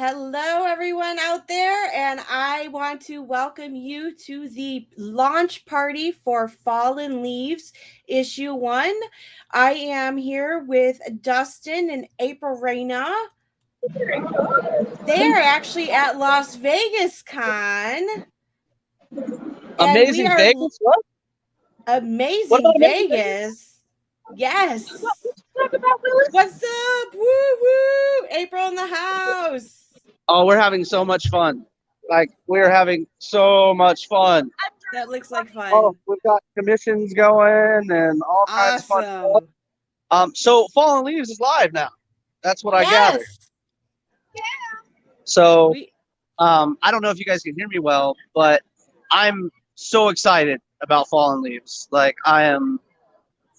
Hello, everyone out there, and I want to welcome you to the launch party for Fallen Leaves Issue 1. I am here with Dustin and April Reyna. They are actually at Las Vegas Con. Amazing Vegas? What? Amazing Vegas. Yes. What's up? Woo woo! April in the house. Oh, we're having so much fun. Like, we're having so much fun. That looks like fun. Oh, we've got commissions going and all kinds of fun stuff. So Fallen Leaves is live now. That's what I gathered. Yeah. So, I don't know if you guys can hear me well, but I'm so excited about Fallen Leaves. Like, I am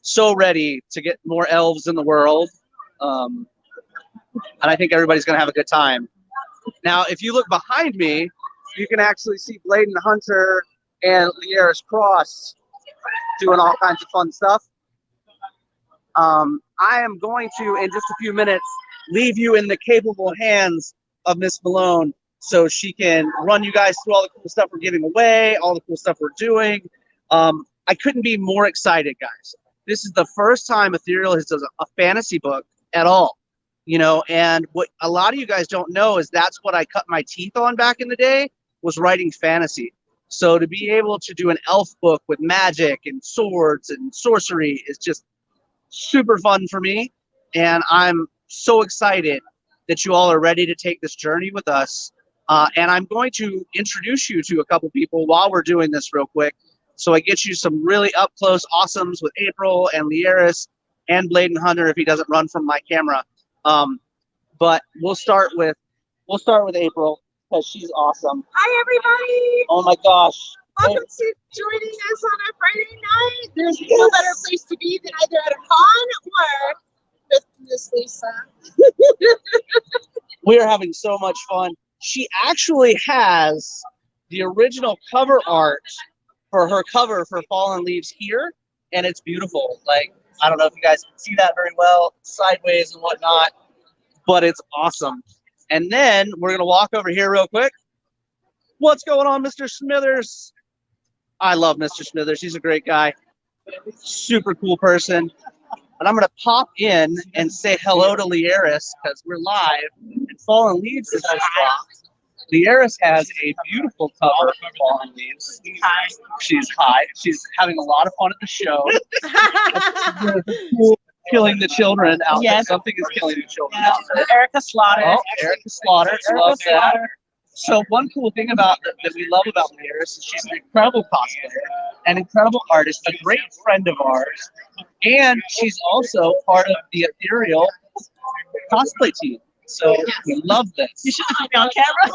so ready to get more elves in the world. And I think everybody's going to have a good time. Now, if you look behind me, you can actually see Bladen Hunter and Liera's Cross doing all kinds of fun stuff. I am going to, in just a few minutes, leave you in the capable hands of Miss Malone so she can run you guys through all the cool stuff we're giving away, all the cool stuff we're doing. I couldn't be more excited, guys. This is the first time Ethereal has done a fantasy book at all. You know, and what a lot of you guys don't know is that's what I cut my teeth on back in the day, was writing fantasy. So to be able to do an elf book with magic and swords and sorcery is just super fun for me. And I'm so excited that you all are ready to take this journey with us. And I'm going to introduce you to a couple people while we're doing this real quick. So I get you some really up close awesomes with April and Lieris and Bladen Hunter if he doesn't run from my camera. But we'll start with April because she's awesome. Hi everybody! Oh my gosh! Welcome to joining us on a Friday night. There's no better place to be than either at a con or with Miss Lisa. We are having so much fun. She actually has the original cover art for her cover for Fallen Leaves here, and it's beautiful. Like, I don't know if you guys can see that very well, sideways and whatnot, but it's awesome. And then we're going to walk over here real quick. What's going on, Mr. Smithers? I love Mr. Smithers. He's a great guy. Super cool person. And I'm going to pop in and say hello to Lieris because we're live and Fallen Leaves is just dropped. Lieris has a beautiful cover of Fallen Leaves. She's high. She's having a lot of fun at the show. Killing the children out there. Something is killing the children out there. Erica Slaughter. Oh, Erica Slaughter. Love that. So one cool thing about that we love about Lieris is she's an incredible cosplayer, an incredible artist, a great friend of ours, and she's also part of the Ethereal cosplay team. So we love this. You should have me on camera.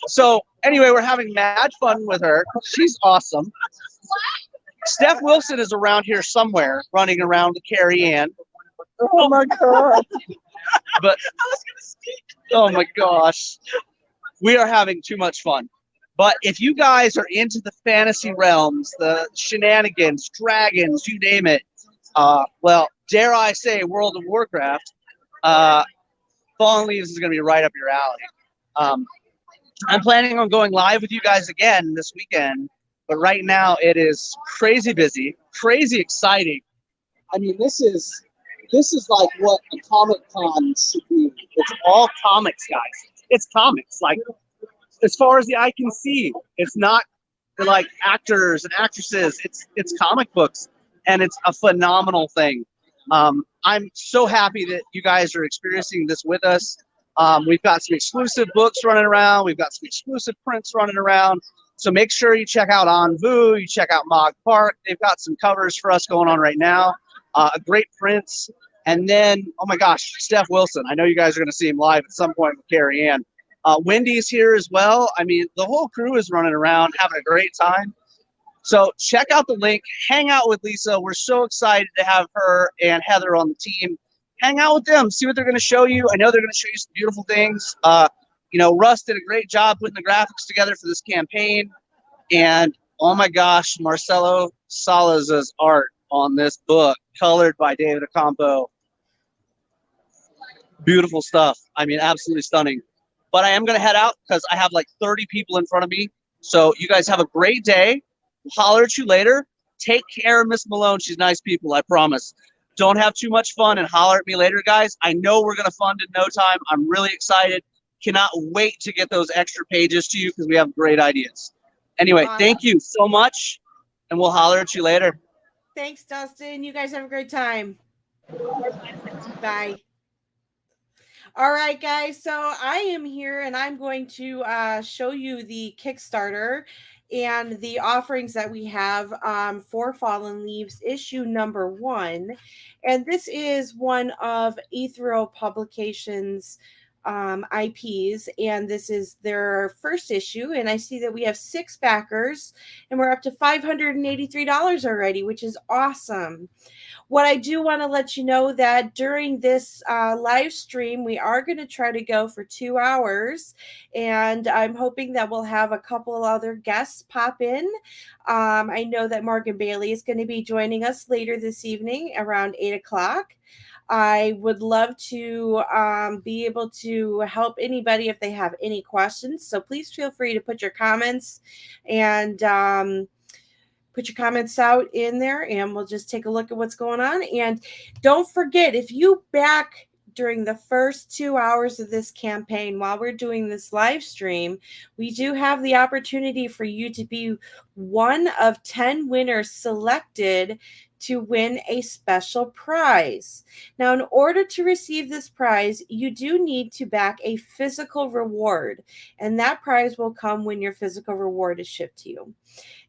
So anyway, we're having mad fun with her. She's awesome. Steph Wilson is around here somewhere, running around with Carrie Ann. Oh my god! But oh my gosh, we are having too much fun. But if you guys are into the fantasy realms, the shenanigans, dragons, you name it. Well, dare I say, World of Warcraft, Fallen Leaves is going to be right up your alley. I'm planning on going live with you guys again this weekend, but right now it is crazy busy, crazy exciting. I mean, this is like what a Comic-Con should be. It's all comics, guys. It's comics. Like, as far as the eye can see, it's not like actors and actresses. It's comic books. And it's a phenomenal thing. I'm so happy that you guys are experiencing this with us. We've got some exclusive books running around. We've got some exclusive prints running around. So make sure you check out Envu. You check out Mog Park. They've got some covers for us going on right now. Great prints. And then, oh my gosh, Steph Wilson. I know you guys are going to see him live at some point with Carrie Ann. Wendy's here as well. I mean, the whole crew is running around, having a great time. So check out the link, hang out with Lisa. We're so excited to have her and Heather on the team. Hang out with them, see what they're going to show you. I know they're going to show you some beautiful things. You know, Russ did a great job putting the graphics together for this campaign. And oh my gosh, Marcelo Salaz's art on this book, colored by David Ocampo. Beautiful stuff. I mean, absolutely stunning. But I am going to head out because I have like 30 people in front of me. So you guys have a great day. Holler at you later. Take care of Miss Malone. She's nice people, I promise. Don't have too much fun and holler at me later, guys. I know we're going to fund in no time. I'm really excited. Cannot wait to get those extra pages to you because we have great ideas. Anyway, thank you so much, and we'll holler at you later. Thanks, Dustin. You guys have a great time. Bye. All right, guys. So I am here and I'm going to show you the Kickstarter and the offerings that we have for Fallen Leaves issue number 1. And this is one of Ethereal Publications IPs, and this is their first issue. And I see that we have 6 backers and we're up to $583 already, which is awesome. What I do want to let you know that during this live stream, we are going to try to go for 2 hours, and I'm hoping that we'll have a couple other guests pop in. I know that Morgan Bailey is going to be joining us later this evening around 8 o'clock. I would love to be able to help anybody if they have any questions. So please feel free to put your comments and put your comments out in there, and we'll just take a look at what's going on. And don't forget, if you back during the first 2 hours of this campaign while we're doing this live stream, we do have the opportunity for you to be one of 10 winners selected to win a special prize. Now, in order to receive this prize, you do need to back a physical reward, and that prize will come when your physical reward is shipped to you.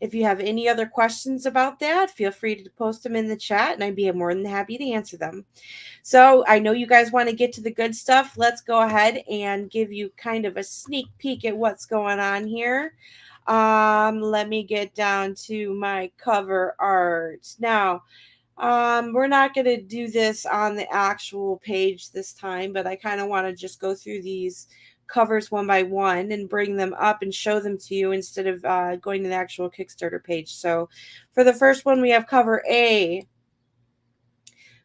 If you have any other questions about that, feel free to post them in the chat, and I'd be more than happy to answer them. So I know you guys want to get to the good stuff. Let's go ahead and give you kind of a sneak peek at what's going on here. Let me get down to my cover art. Now, we're not going to do this on the actual page this time, but I kind of want to just go through these covers one by one and bring them up and show them to you instead of going to the actual Kickstarter page. So for the first one, we have cover A.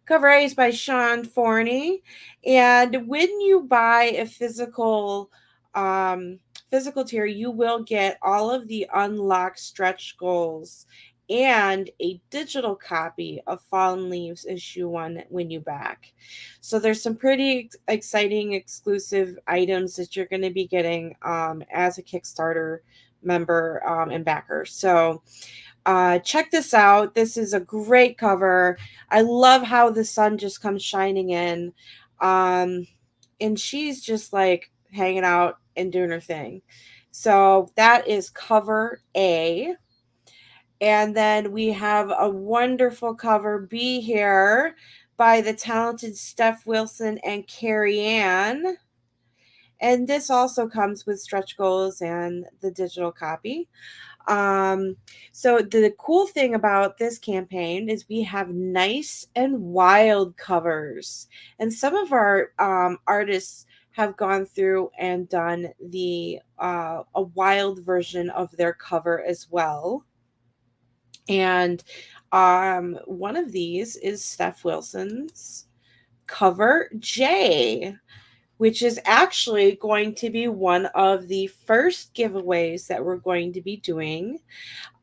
Cover A is by Sean Forney. And when you buy a physical tier, you will get all of the unlocked stretch goals and a digital copy of Fallen Leaves issue 1 when you back. So there's some pretty exciting exclusive items that you're going to be getting as a Kickstarter member and backer. So check this out. This is a great cover. I love how the sun just comes shining in. And she's just like hanging out and doing her thing. So that is cover A. And then we have a wonderful cover B here by the talented Steph Wilson and Carrie Ann. And this also comes with stretch goals and the digital copy. So the cool thing about this campaign is we have nice and wild covers, and some of our artists have gone through and done the a wild version of their cover as well. And one of these is Steph Wilson's cover J, which is actually going to be one of the first giveaways that we're going to be doing.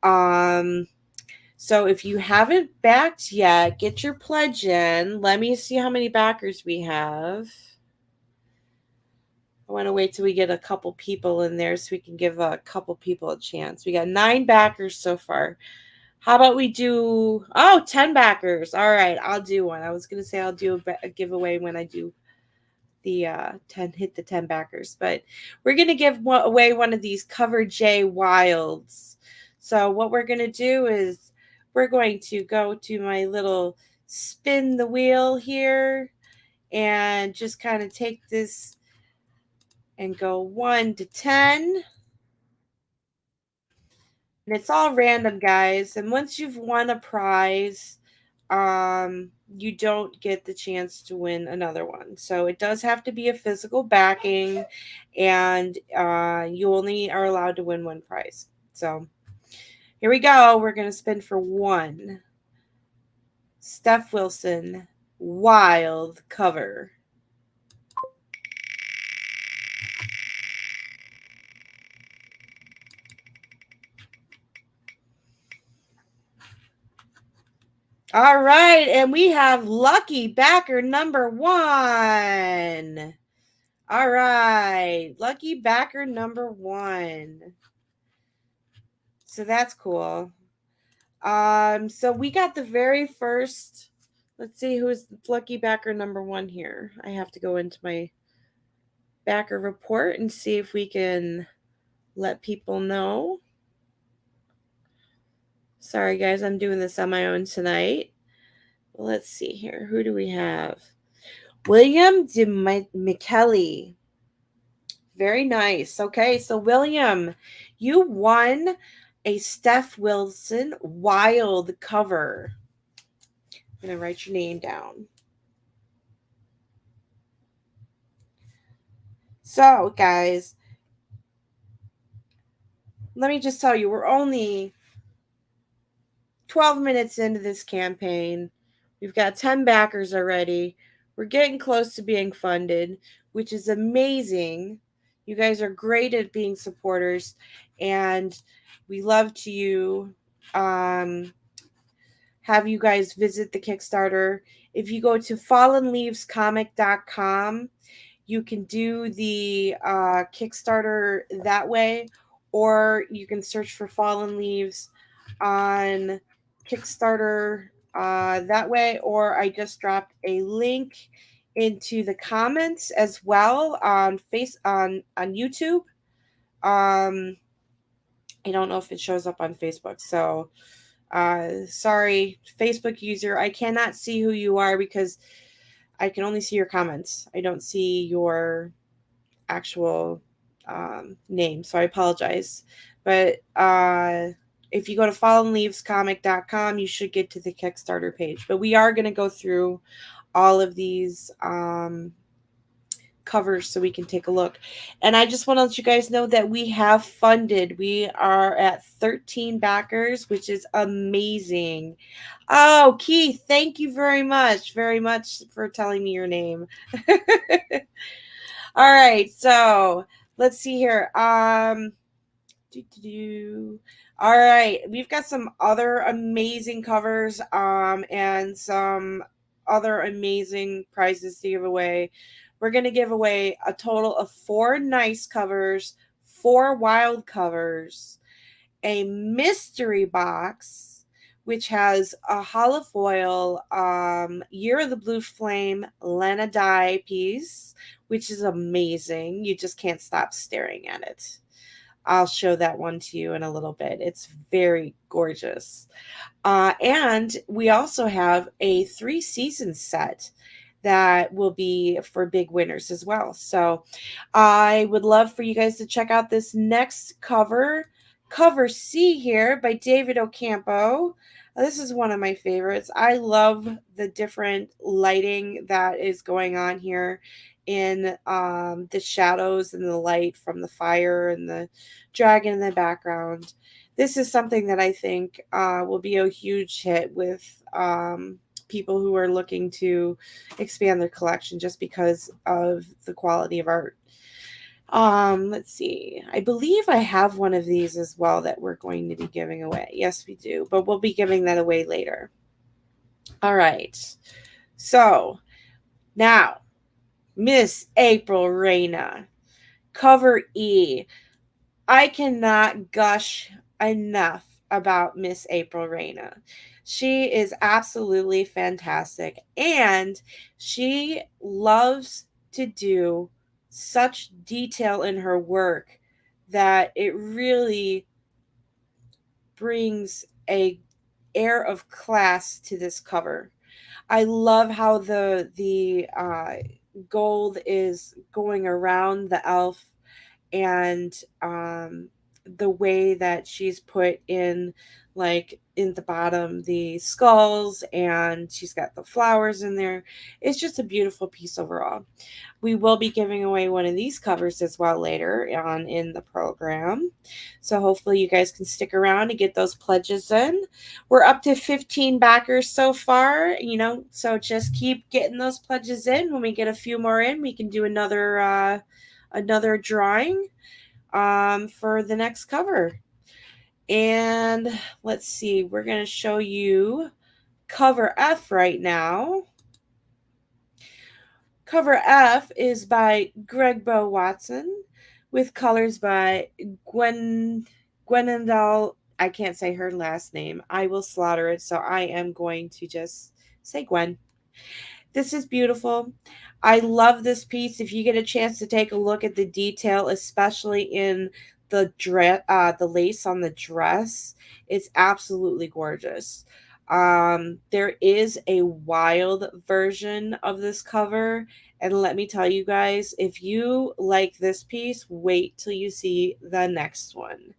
So if you haven't backed yet, get your pledge in. Let me see how many backers we have. I want to wait till we get a couple people in there so we can give a couple people a chance. We got 9 backers so far. How about we do 10 backers? All right, I'll do one. I was going to say I'll do a giveaway when I do the 10 backers, but we're going to give away one of these cover J wilds. So what we're going to do is we're going to go to my little spin the wheel here and just kind of take this and go 1 to 10. And it's all random, guys. And once you've won a prize, you don't get the chance to win another one. So it does have to be a physical backing, and you only are allowed to win one prize. So here we go. We're going to spin for 1. Steph Wilson, wild cover. All right, and we have lucky backer number 1. All right, lucky backer number 1. So that's cool. So we got the very first. Let's see who's lucky backer number 1 here. I have to go into my backer report and see if we can let people know. Sorry, guys, I'm doing this on my own tonight. Let's see here. Who do we have? William de Michele. Very nice. Okay, so William, you won a Steph Wilson wild cover. I'm going to write your name down. So, guys, let me just tell you, we're only 12 minutes into this campaign. We've got 10 backers already. We're getting close to being funded, which is amazing. You guys are great at being supporters, and we love to have you guys visit the Kickstarter. If you go to fallenleavescomic.com, you can do the Kickstarter that way, or you can search for Fallen Leaves on Kickstarter that way, or I just dropped a link into the comments as well on YouTube. I don't know if it shows up on Facebook, so sorry, Facebook user, I cannot see who you are because I can only see your comments. I don't see your actual name, so I apologize. But if you go to fallenleavescomic.com, you should get to the Kickstarter page. But we are going to go through all of these covers so we can take a look. And I just want to let you guys know that we have funded. We are at 13 backers, which is amazing. Oh, Keith, thank you very much for telling me your name. All right, so let's see here. All right, we've got some other amazing covers and some other amazing prizes to give away. We're going to give away a total of 4 nice covers, 4 wild covers, a mystery box, which has a holofoil Year of the Blue Flame Lena die piece, which is amazing. You just can't stop staring at it. I'll show that one to you in a little bit. It's very gorgeous. And we also have a 3-season set that will be for big winners as well. So I would love for you guys to check out this next cover C here by David Ocampo. This is one of my favorites. I love the different lighting that is going on here in the shadows and the light from the fire and the dragon in the background. This is something that I think will be a huge hit with people who are looking to expand their collection just because of the quality of art. Let's see. I believe I have one of these as well that we're going to be giving away. Yes, we do, but we'll be giving that away later. All right. So now, Miss April Reyna, cover E. I cannot gush enough about Miss April Reyna. She is absolutely fantastic, and she loves to do such detail in her work that it really brings a air of class to this cover. I love how the gold is going around the elf, and the way that she's put in, like in the bottom, the skulls, and she's got the flowers in there. It's just a beautiful piece overall. We will be giving away one of these covers as well later on in the program. So hopefully you guys can stick around and get those pledges in. We're up to 15 backers so far, so just keep getting those pledges in. When we get a few more in, we can do another drawing for the next cover. And let's see, we're going to show you a cover F right now. Cover F is by Greg Bo Watson with colors by Gwenendal. I can't say her last name. I will slaughter it, so I am going to just say Gwen. This is beautiful. I love this piece. If you get a chance to take a look at the detail, especially in the lace on the dress, it's absolutely gorgeous. There is a wild version of this cover, and let me tell you guys, if you like this piece, wait till you see the next one.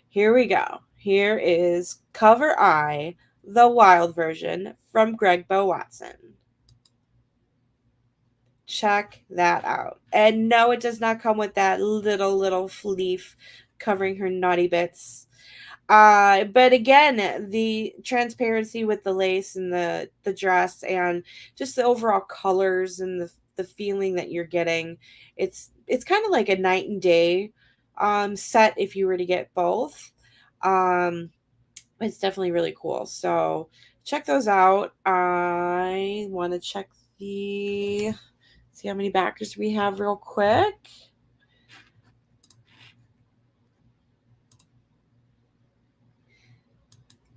Here we go. Here is cover I, the wild version from Greg Bo Watson. Check that out. And no, it does not come with that little leaf covering her naughty bits. But again, the transparency with the lace and the dress and just the overall colors and the feeling that you're getting, it's kind of like a night and day set if you were to get both. It's definitely really cool. So check those out. I want to check see how many backers we have real quick.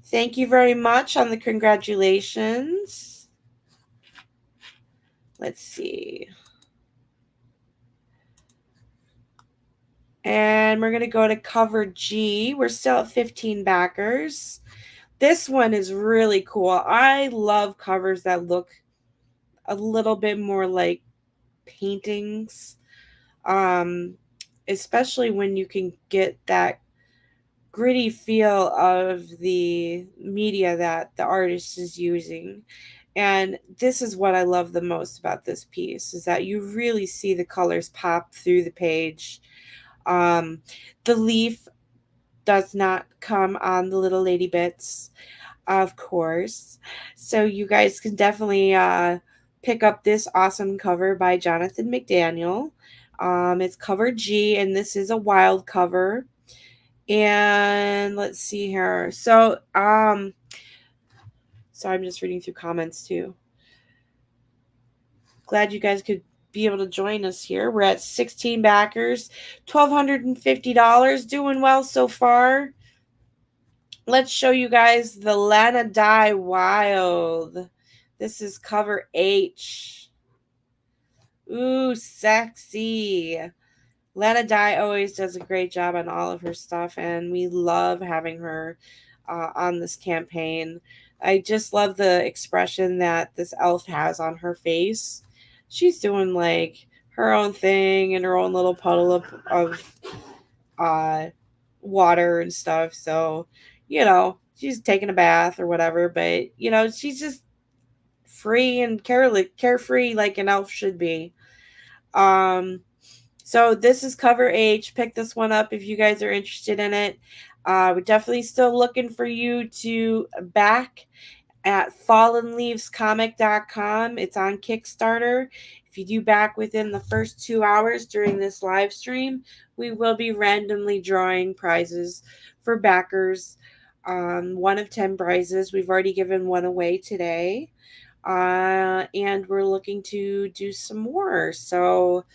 Thank you very much on the congratulations. Let's see. And we're going to go to cover G. We're still at 15 backers. This one is really cool. I love covers that look a little bit more like paintings, especially when you can get that gritty feel of the media that the artist is using. And this is what I love the most about this piece, is that you really see the colors pop through the page. The leaf does not come on the little lady bits, of course. So you guys can definitely pick up this awesome cover by Jonathan McDaniel. It's cover G, and this is a wild cover. And let's see here. So I'm just reading through comments too. Glad you guys could be able to join us here. We're at 16 backers, $1,250, doing well so far. Let's show you guys the Lana Dye Wild. This is cover H. Ooh, sexy. Lana Dye always does a great job on all of her stuff, and we love having her on this campaign. I just love the expression that this elf has on her face. She's doing like her own thing in her own little puddle of water and stuff. So, she's taking a bath or whatever, but she's just free and carefree like an elf should be. So this is cover H. Pick this one up if you guys are interested in it. We're definitely still looking for you to back at fallenleavescomic.com. It's on Kickstarter. If you do back within the first 2 hours during this live stream, we will be randomly drawing prizes for backers. 1 of 10 prizes. We've already given one away today. And we're looking to do some more. So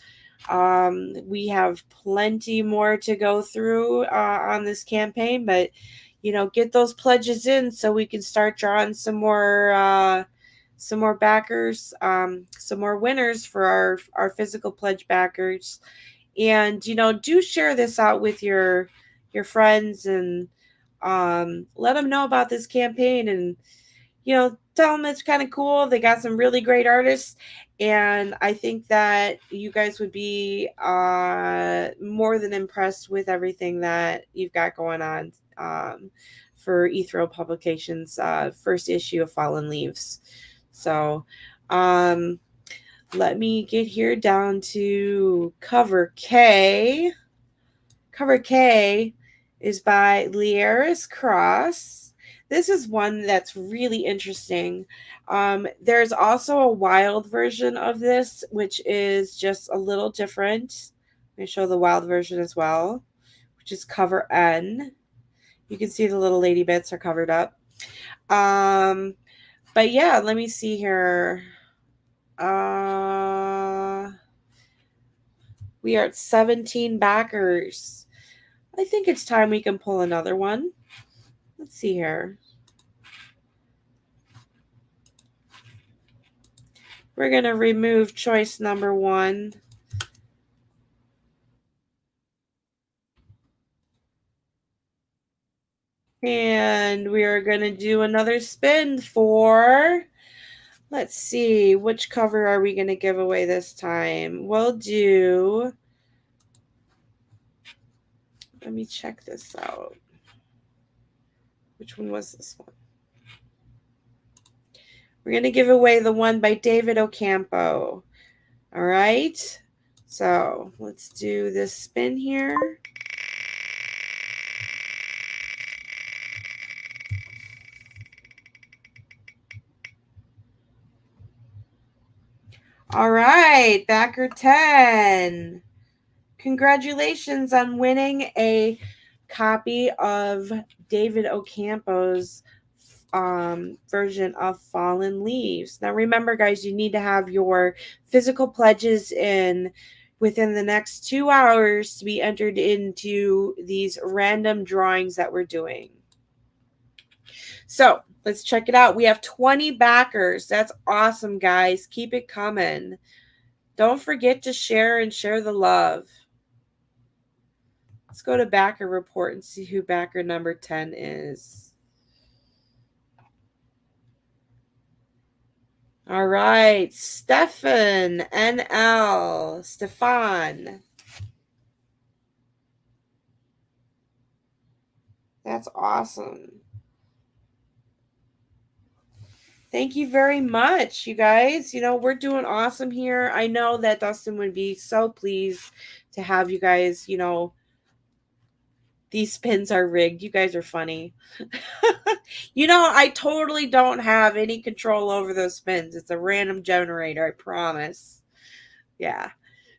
we have plenty more to go through on this campaign, but get those pledges in so we can start drawing some more backers, some more winners for our physical pledge backers. And do share this out with your friends and let them know about this campaign, and tell them it's kind of cool. They got some really great artists, and I think that you guys would be more than impressed with everything that you've got going on for Ethereal Publications' first issue of Fallen Leaves. So let me get here down to cover K. Cover K is by Lieris Cross. This is one that's really interesting. There's also a wild version of this, which is just a little different. Let me show the wild version as well, which is cover N. You can see the little lady bits are covered up. But yeah, let me see here. We are at 17 backers. I think it's time we can pull another one. Let's see here. We're going to remove choice number 1. And we are going to do another spin for, let's see, which cover are we going to give away this time? We'll do, let me check this out. Which one was this one? We're going to give away the one by David Ocampo. All right. So let's do this spin here. All right, backer 10. Congratulations on winning a copy of David Ocampo's version of Fallen Leaves. Now remember, guys, you need to have your physical pledges in within the next 2 hours to be entered into these random drawings that we're doing. So let's check it out. We have 20 backers. That's awesome, guys. Keep it coming. Don't forget to share and share the love. Let's go to backer report and see who backer number 10 is. All right, Stefan NL. Stefan. That's awesome. Thank you very much, you guys. You know, we're doing awesome here. I know that Dustin would be so pleased to have you guys, you know, these spins are rigged. You guys are funny. You know, I totally don't have any control over those spins. It's a random generator, I promise. Yeah.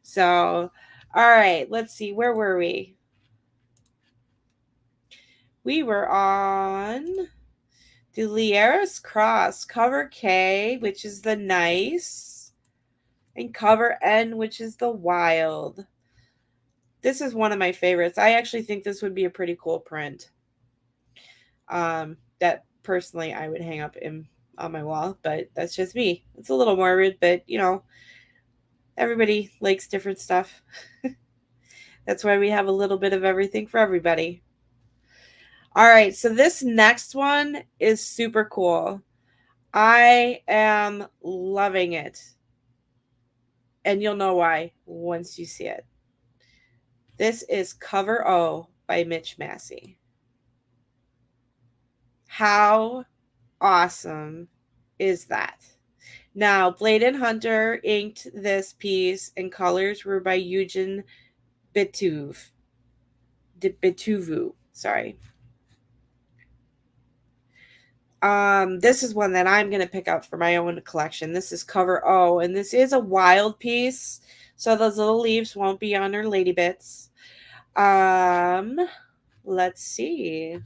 So, all right, let's see. Where were we? We were on the Lieris Cross, cover K, which is the nice, and cover N, which is the wild. This is one of my favorites. I actually think this would be a pretty cool print. That personally I would hang up on my wall, but that's just me. It's a little morbid, but you know, everybody likes different stuff. That's why we have a little bit of everything for everybody. All right, so this next one is super cool. I am loving it. And you'll know why once you see it. This is cover O by Mitch Massey. How awesome is that? Now, Blade and Hunter inked this piece, and colors were by Eugen Betuvu. Sorry. This is one that I'm going to pick up for my own collection. This is cover O, and this is a wild piece, so those little leaves won't be on her lady bits. Let's see. I'm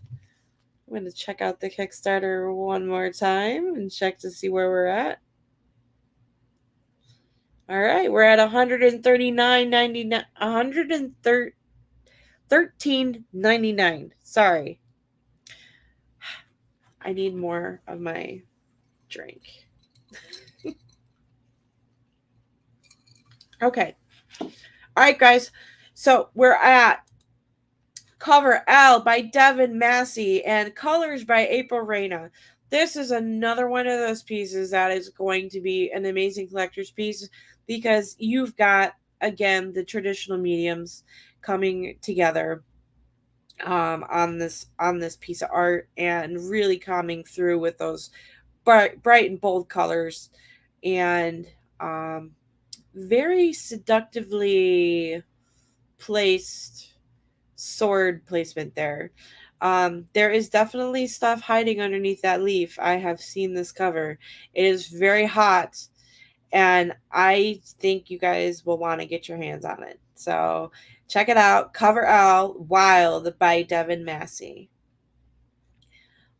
going to check out the Kickstarter one more time and check to see where we're at. All right, we're at $139.99. $13.99. Sorry. I need more of my drink. Okay. All right, guys. So we're at cover L by Devin Massey and colors by April Reyna. This is another one of those pieces that is going to be an amazing collector's piece because you've got, again, the traditional mediums coming together on this piece of art and really coming through with those bright and bold colors and very seductively placed sword placement there. There is definitely stuff hiding underneath that leaf. I have seen this cover. It is very hot, and I think you guys will want to get your hands on it. So check it out. Cover L, Wild by Devin Massey.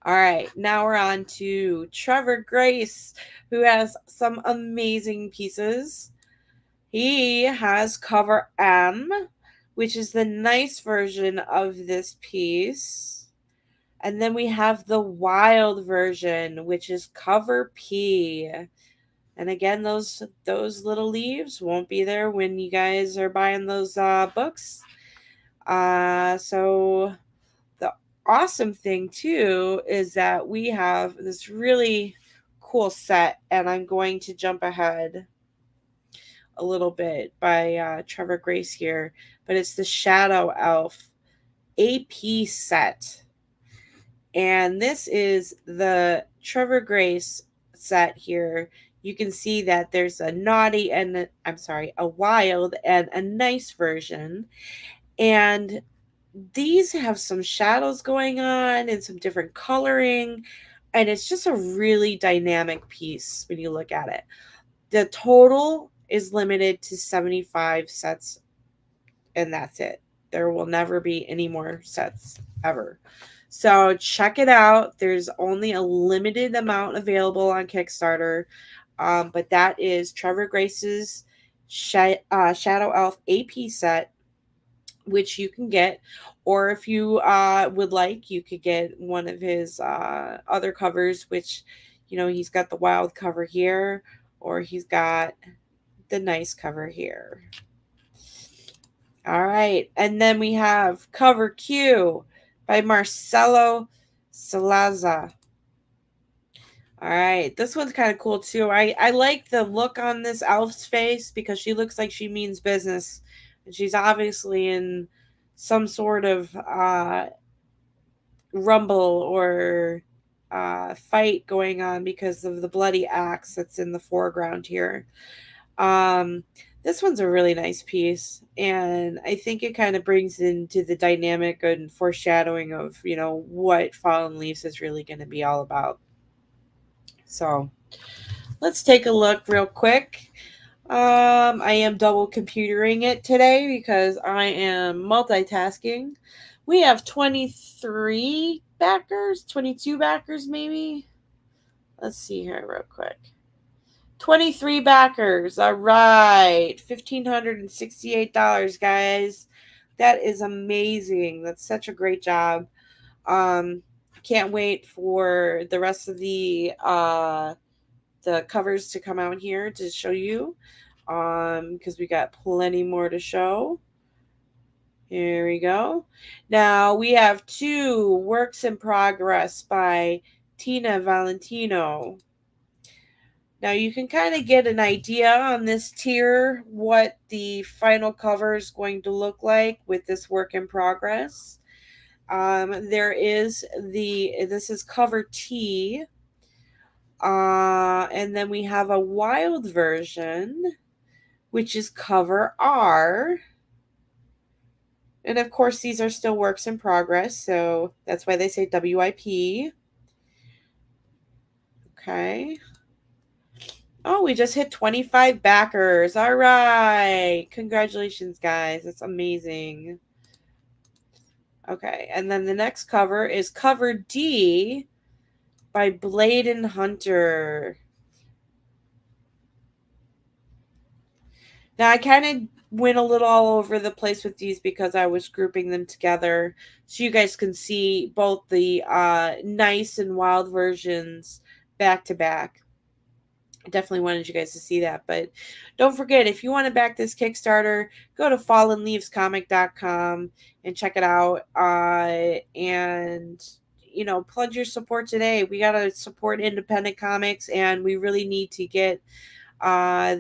All right, now we're on to Trevor Grace, who has some amazing pieces. He has cover M, which is the nice version of this piece. And then we have the wild version, which is cover P. And again, those little leaves won't be there when you guys are buying those books. So the awesome thing too is that we have this really cool set, and I'm going to jump ahead a little bit by Trevor Grace here, but it's the Shadow Elf AP set. And this is the Trevor Grace set here. You can see that there's a naughty and a wild and a nice version. And these have some shadows going on and some different coloring. And it's just a really dynamic piece when you look at it. The total is limited to 75 sets, and that's it. There will never be any more sets ever. So check it out. There's only a limited amount available on Kickstarter. But that is Trevor Grace's Shadow Elf AP set, which you can get. Or if you would like, you could get one of his other covers, which, he's got the wild cover here, or he's got the nice cover here. All right. And then we have cover Q by Marcelo Salaza. All right. This one's kind of cool too. I like the look on this elf's face because she looks like she means business. And she's obviously in some sort of rumble or fight going on because of the bloody axe that's in the foreground here. This one's a really nice piece, and I think it kind of brings into the dynamic and foreshadowing of, what Fallen Leaves is really going to be all about. So let's take a look real quick. I am double computering it today because I am multitasking. We have 23 backers, 22 backers maybe. Let's see here real quick. 23 backers. All right. $1,568, guys. That is amazing. That's such a great job. Can't wait for the rest of the covers to come out here to show you. Because we got plenty more to show. Here we go. Now we have 2 works in progress by Tina Valentino. Now you can kind of get an idea on this tier what the final cover is going to look like with this work in progress. This is cover T. And then we have a wild version, which is cover R. And of course, these are still works in progress, so that's why they say WIP. Okay. Oh, we just hit 25 backers. All right. Congratulations, guys. That's amazing. Okay. And then the next cover is cover D by Bladen Hunter. Now, I kind of went a little all over the place with these because I was grouping them together so you guys can see both the nice and wild versions back to back. I definitely wanted you guys to see that. But don't forget, if you want to back this Kickstarter, go to fallenleavescomic.com and check it out. And, pledge your support today. We got to support independent comics, and we really need to get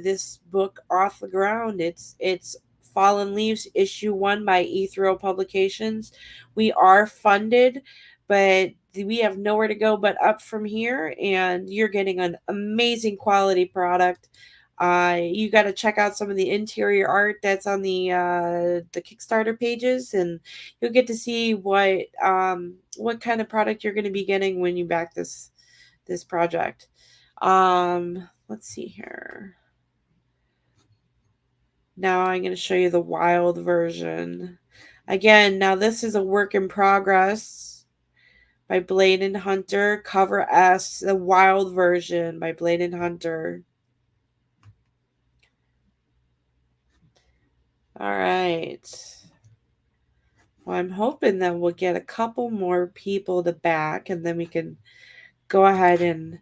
this book off the ground. It's Fallen Leaves issue 1 by Ethereal Publications. We are funded, but we have nowhere to go but up from here, and you're getting an amazing quality product. You got to check out some of the interior art that's on the Kickstarter pages, and you'll get to see what kind of product you're going to be getting when you back this project. Let's see here. Now I'm going to show you the wild version. Again, now this is a work in progress. by Bladen Hunter. Cover S, the wild version by Bladen Hunter. All right. Well, I'm hoping that we'll get a couple more people to back, and then we can go ahead and...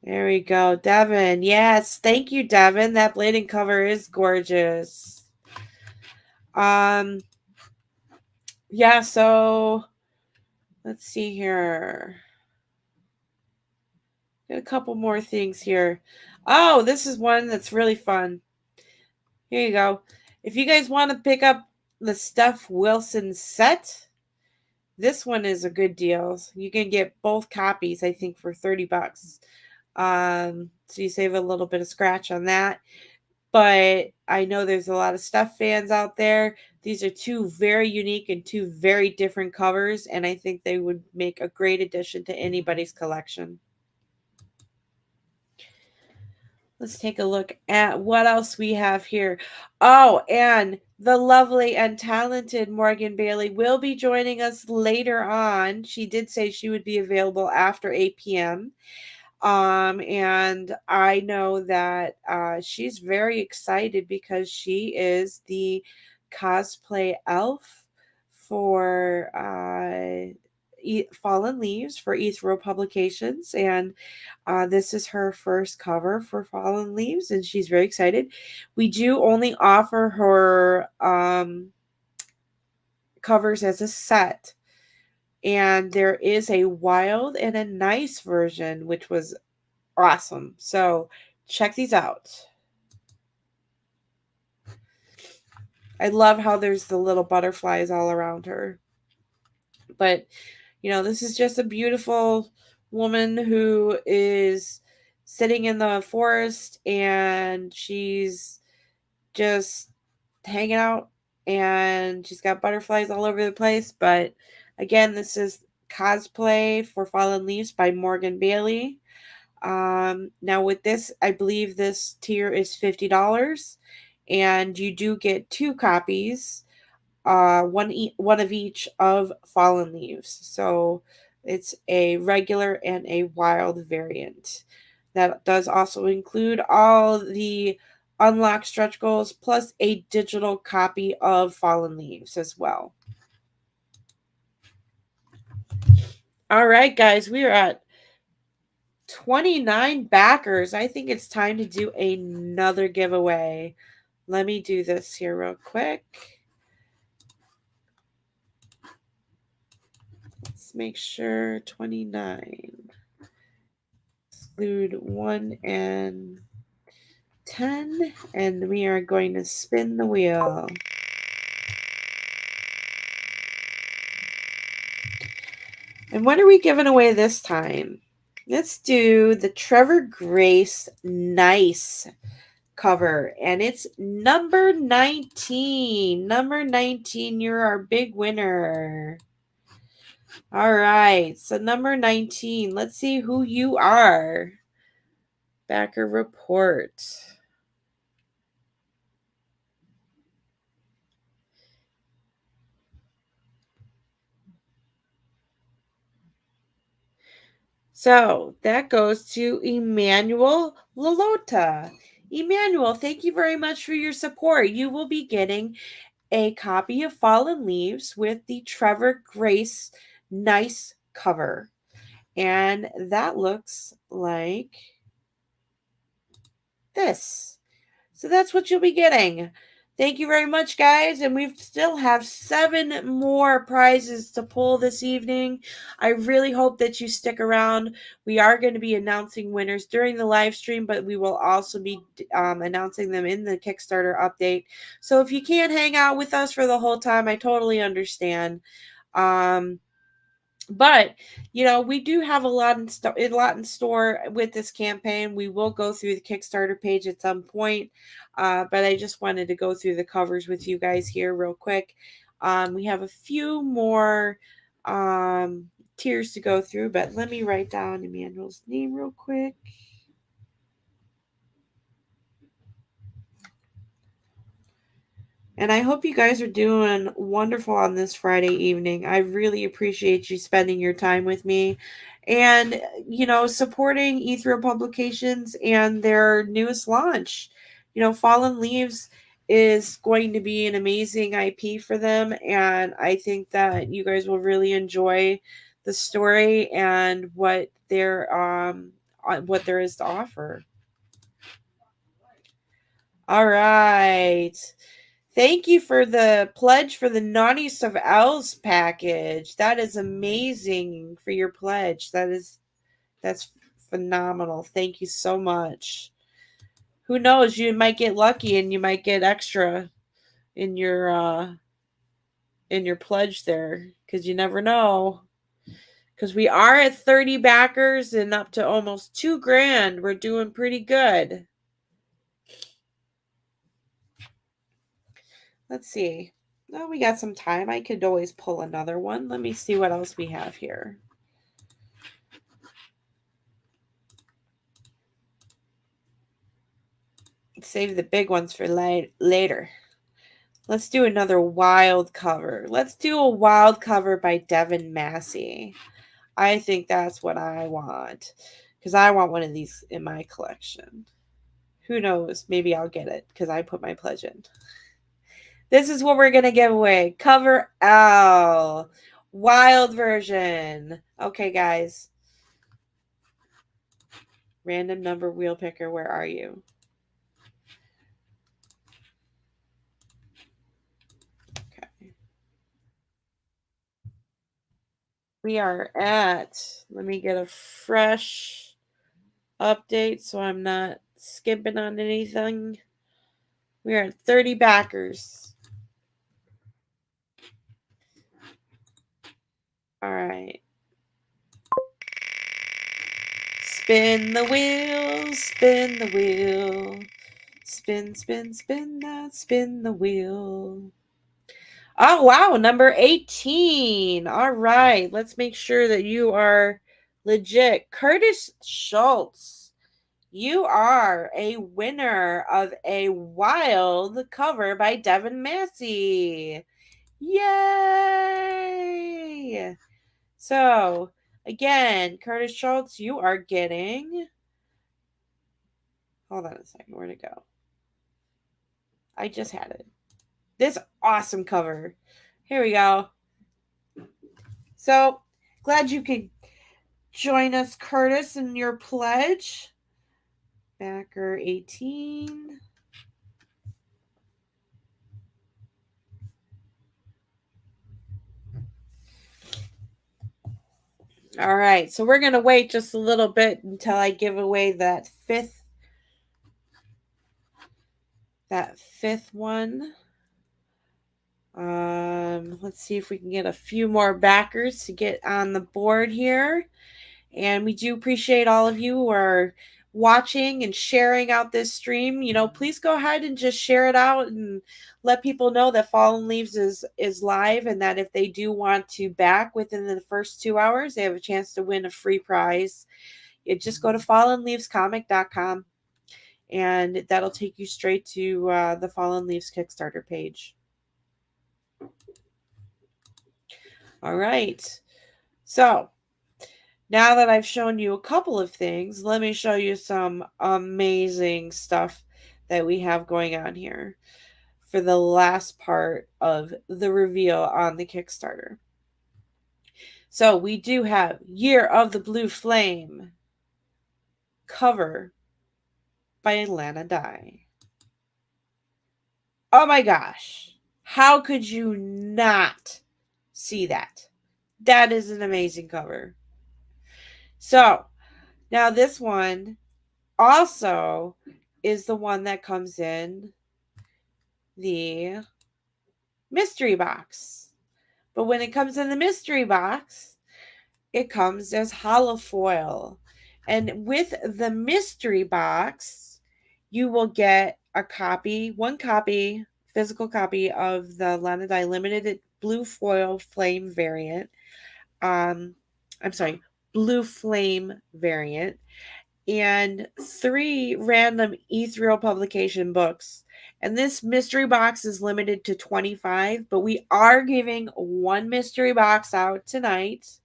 There we go. Devin. Yes. Thank you, Devin. That Bladen cover is gorgeous. Yeah, so let's see here. Got a couple more things here. Oh, this is one that's really fun. Here you go. If you guys want to pick up the Steph Wilson set, this one is a good deal. You can get both copies, I think, for $30. So you save a little bit of scratch on that. But I know there's a lot of Steph fans out there. These are two very unique and two very different covers, and I think they would make a great addition to anybody's collection. Let's take a look at what else we have here. Oh, and the lovely and talented Morgan Bailey will be joining us later on. She did say she would be available after 8 p.m. And I know that she's very excited because she is the cosplay elf for Fallen Leaves for Ethereal Publications, and this is her first cover for Fallen Leaves, and she's very excited. We do only offer her covers as a set, and there is a wild and a nice version, which was awesome. So check these out. I love how there's the little butterflies all around her. But, you know, this is just a beautiful woman who is sitting in the forest, and she's just hanging out, and she's got butterflies all over the place. But again, this is cosplay for Fallen Leaves by Morgan Bailey. Now with this, I believe this tier is $50, and you do get two copies, one of each of Fallen Leaves. So it's a regular and a wild variant. That does also include all the unlocked stretch goals plus a digital copy of Fallen Leaves as well. All right, guys, we are at 29 backers. I think it's time to do another giveaway. Let me do this here real quick. Let's make sure 29. Exclude 1 and 10. And we are going to spin the wheel. And what are we giving away this time? Let's do the Trevor Grace Nice cover, and it's number 19. Number 19, you're our big winner. All right, so number 19, let's see who you are. Backer report. So that goes to Emmanuel Lalota. Emmanuel, thank you very much for your support. You will be getting a copy of Fallen Leaves with the Trevor Grace Nice cover. And that looks like this. So that's what you'll be getting. Thank you very much, guys. And we still have 7 more prizes to pull this evening. I really hope that you stick around. We are going to be announcing winners during the live stream, but we will also be announcing them in the Kickstarter update. So if you can't hang out with us for the whole time, I totally understand. But you know, we do have a lot in store with this campaign. We will go through the Kickstarter page at some point, but I just wanted to go through the covers with you guys here real quick. We have a few more tiers to go through, but let me write down Emmanuel's name real quick. And I hope you guys are doing wonderful on this Friday evening. I really appreciate you spending your time with me and, supporting Ethereal Publications and their newest launch. Fallen Leaves is going to be an amazing IP for them. And I think that you guys will really enjoy the story and what there is to offer. All right. Thank you for the pledge for the Naughty Stuff Owls package. That is amazing for your pledge. That's phenomenal. Thank you so much. Who knows? You might get lucky and you might get extra in your pledge there, because you never know. Because we are at 30 backers and up to almost $2,000. We're doing pretty good. Let's see. Oh, we got some time. I could always pull another one. Let me see what else we have here. Save the big ones for later. Let's do another wild cover. Let's do a wild cover by Devin Massey. I think that's what I want, because I want one of these in my collection. Who knows? Maybe I'll get it because I put my pledge in. This is what we're going to give away. Cover L. Wild version. Okay, guys. Random number wheel picker, where are you? Okay. We are at, let me get a fresh update so I'm not skipping on anything. We are at 30 backers. All right. Spin the wheel, spin the wheel. Spin, spin, spin that, spin the wheel. Oh, wow, number 18. All right, let's make sure that you are legit. Curtis Schultz, you are a winner of a wild cover by Devin Massey. Yay! So, again, Curtis Schultz, you are getting... Hold on a second. Where'd it go? I just had it. This awesome cover. Here we go. So, glad you could join us, Curtis, in your pledge. Backer 18. All right, so we're going to wait just a little bit until I give away that fifth one. Let's see if we can get a few more backers to get on the board here. And we do appreciate all of you who are watching and sharing out this stream. Please go ahead and just share it out and let people know that Fallen Leaves is live, and that if they do want to back within the first 2 hours, they have a chance to win a free prize. You just go to fallenleavescomic.com and that'll take you straight to the Fallen Leaves Kickstarter page. All right. So now that I've shown you a couple of things, let me show you some amazing stuff that we have going on here for the last part of the reveal on the Kickstarter. So we do have Year of the Blue Flame cover by Lana Dye. Oh my gosh. How could you not see that? That is an amazing cover. So now this one also is the one that comes in the mystery box. But when it comes in the mystery box, it comes as hollow foil. And with the mystery box, you will get one copy, physical copy of the Lana Dye Limited Blue Foil Flame variant. Blue Flame variant. and 3 random Ethereal Publication books. And this mystery box is limited to 25, but we are giving 1 mystery box out tonight.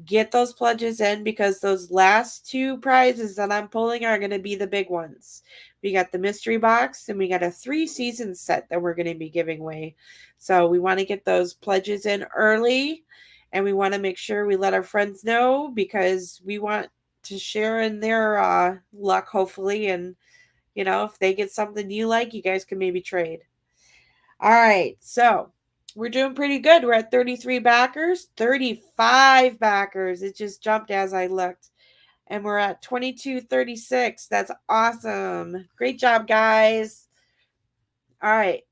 Get those pledges in because those last 2 prizes that I'm pulling are going to be the big ones. We got the mystery box and we got a 3-season set that we're going to be giving away. So we want to get those pledges in early, and we want to make sure we let our friends know because we want to share in their luck, hopefully. And, if they get something you like, you guys can maybe trade. All right. So we're doing pretty good. We're at 33 backers, 35 backers. It just jumped as I looked. And we're at 2236. That's awesome. Great job, guys. All right.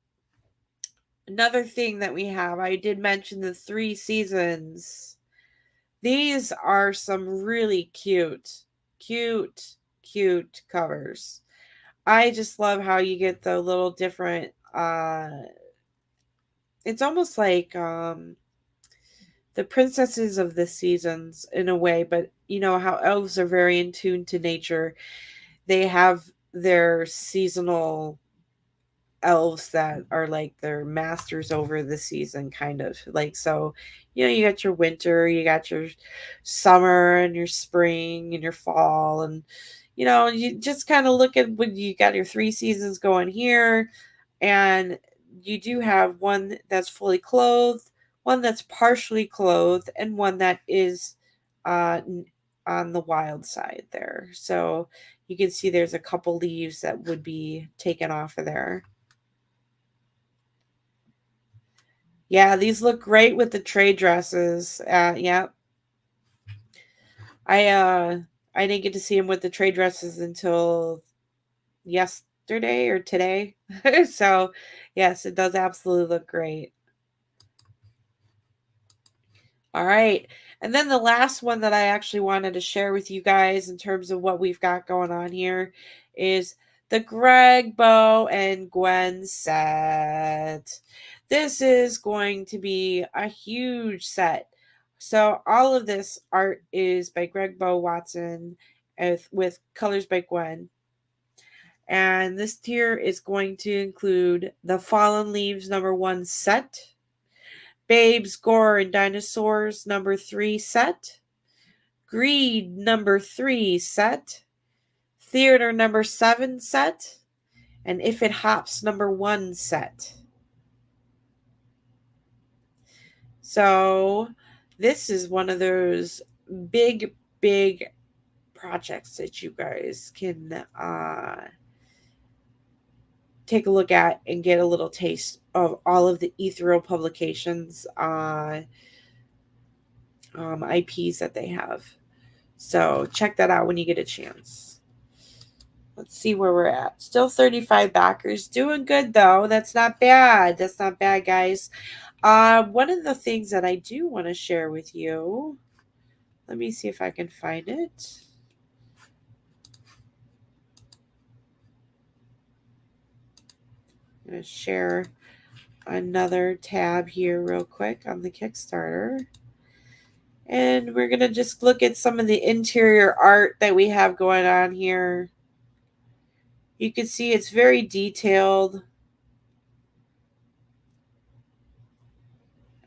Another thing that we have, I did mention the 3 seasons. These are some really cute covers. I just love how you get the little different, it's almost like the princesses of the seasons in a way, but how elves are very in tune to nature. They have their seasonal elves that are like their masters over the season, kind of like. So you got your winter, you got your summer, and your spring, and your fall, and you just kind of look at when you got your 3 seasons going here. And you do have one that's fully clothed, one that's partially clothed, and one that is on the wild side there. So you can see there's a couple leaves that would be taken off of there. Yeah, these look great with the trade dresses. Yeah. I didn't get to see them with the trade dresses until yesterday or today. So, yes, it does absolutely look great. All right. And then the last one that I actually wanted to share with you guys in terms of what we've got going on here is the Greg, Bo, and Gwen set. This is going to be a huge set. So all of this art is by Greg Bo Watson with colors by Gwen. And this tier is going to include the Fallen Leaves #1 set, Babes, Gore, and Dinosaurs #3 set, Greed #3 set, Theater #7 set, and If It Hops #1 set. So this is one of those big projects that you guys can take a look at and get a little taste of all of the Ethereal Publications IPs that they have. So check that out when you get a chance. Let's see where we're at. Still 35 backers. Doing good, though. That's not bad. That's not bad, guys. One of the things that I do want to share with you, let me see if I can find it. I'm going to share another tab here real quick on the Kickstarter. And we're going to just look at some of the interior art that we have going on here. You can see it's very detailed.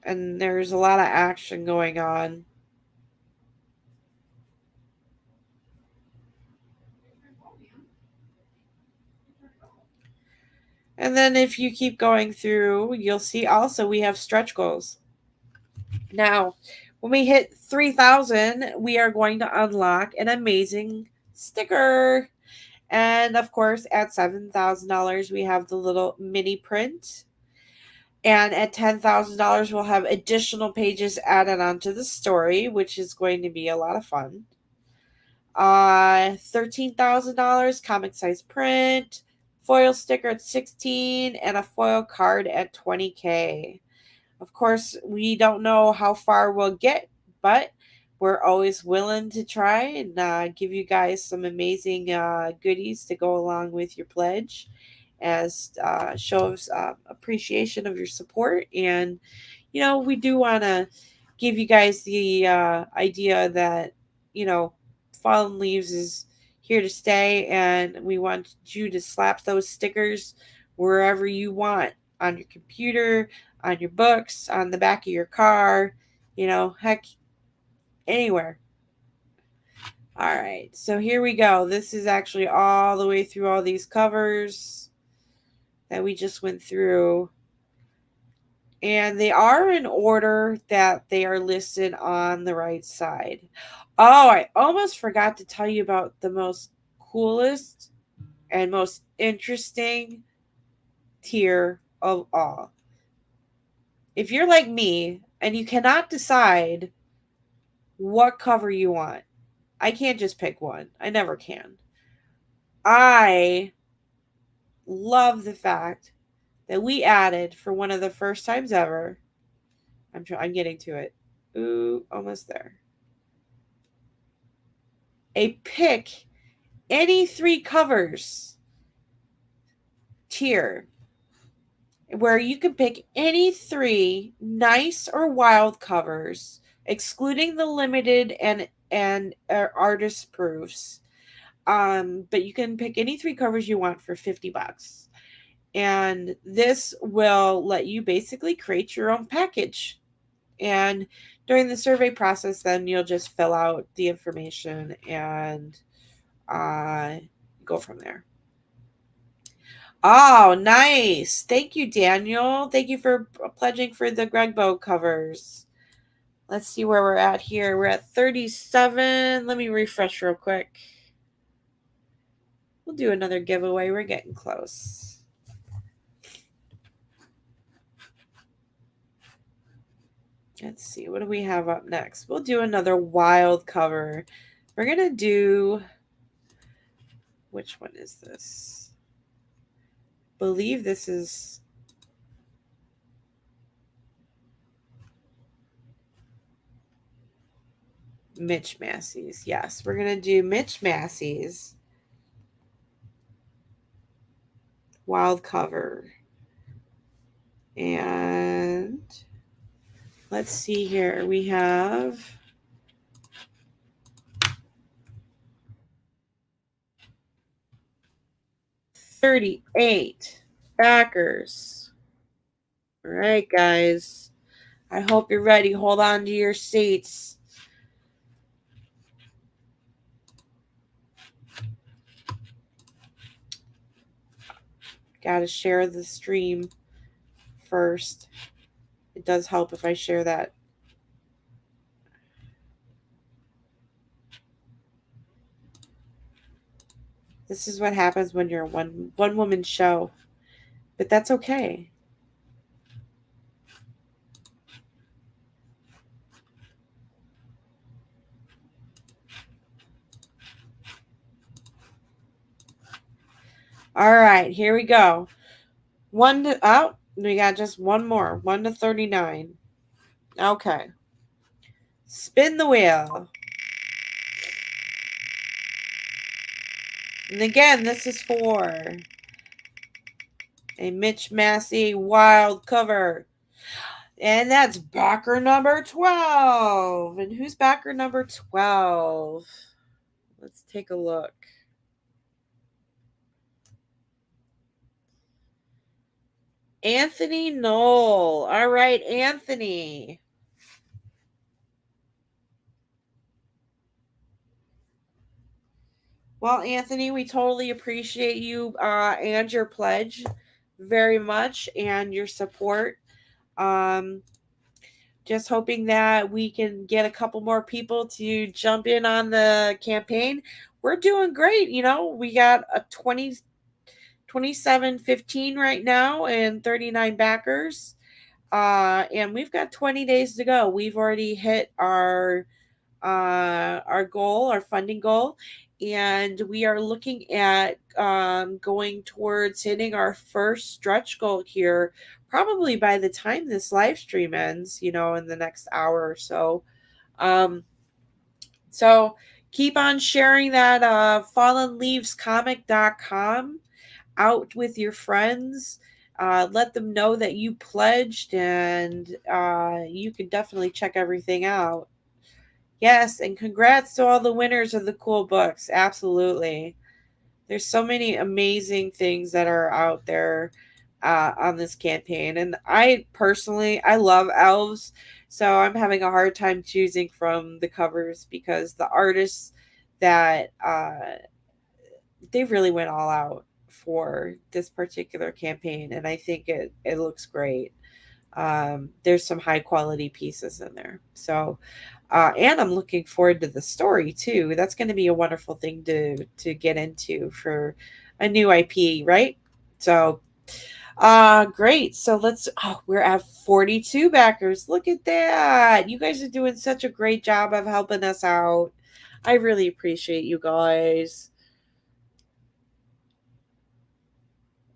And there's a lot of action going on. And then if you keep going through, you'll see also we have stretch goals. Now, when we hit 3,000, we are going to unlock an amazing sticker. And of course, at $7,000, we have the little mini print. And at $10,000, we'll have additional pages added onto the story, which is going to be a lot of fun. $13,000 comic size print, foil sticker at 16, and a foil card at 20K. Of course, we don't know how far we'll get, but we're always willing to try and give you guys some amazing goodies to go along with your pledge as shows appreciation of your support. And, we do want to give you guys the idea that, Fallen Leaves is, here to stay, and we want you to slap those stickers wherever you want, on your computer, on your books, on the back of your car, heck, anywhere. All right, so here we go. This is actually all the way through all these covers that we just went through. And they are in order that they are listed on the right side. Oh, I almost forgot to tell you about the most coolest and most interesting tier of all. If you're like me and you cannot decide what cover you want, I can't just pick one. I never can. I love the fact that we added, for one of the first times ever, I'm getting to it. Ooh, almost there. A pick any 3 covers tier, where you can pick any 3 nice or wild covers, excluding the limited and artist proofs. But you can pick any 3 covers you want for $50. And this will let you basically create your own package. And during the survey process, then you'll just fill out the information and go from there. Oh, nice. Thank you, Daniel. Thank you for pledging for the Greg Bow covers. Let's see where we're at here. We're at 37. Let me refresh real quick. We'll do another giveaway. We're getting close. Let's see. What do we have up next? We'll do another wild cover. We're going to do... Which one is this? I believe this is... Mitch Massey's. Yes, we're going to do Mitch Massey's wild cover. And let's see here. We have 38 backers. All right, guys. I hope you're ready. Hold on to your seats. Got to share the stream first. It does help if I share that. This is what happens when you're a one woman show. But that's okay. All right, here we go. We got just one more. 1 to 39. Okay. Spin the wheel. And again, this is for a Mitch Massey wild cover. And that's backer number 12. And who's backer number 12? Let's take a look. Anthony Knoll. All right, Anthony. Well, Anthony, we totally appreciate you and your pledge very much, and your support. Just hoping that we can get a couple more people to jump in on the campaign. We're doing great. We got a 27.15 right now and 39 backers. And we've got 20 days to go. We've already hit our goal, our funding goal, and we are looking at going towards hitting our first stretch goal here, probably by the time this live stream ends, in the next hour or so. So keep on sharing that fallenleavescomic.com out with your friends. Let them know that you pledged, and you can definitely check everything out. Yes, and congrats to all the winners of the cool books. Absolutely. There's so many amazing things that are out there on this campaign. And I personally, I love elves. So I'm having a hard time choosing from the covers because the artists that they really went all out for this particular campaign. And I think it looks great. There's some high quality pieces in there. So, and I'm looking forward to the story too. That's going to be a wonderful thing to get into for a new IP, right? So, great. So we're at 42 backers. Look at that. You guys are doing such a great job of helping us out. I really appreciate you guys.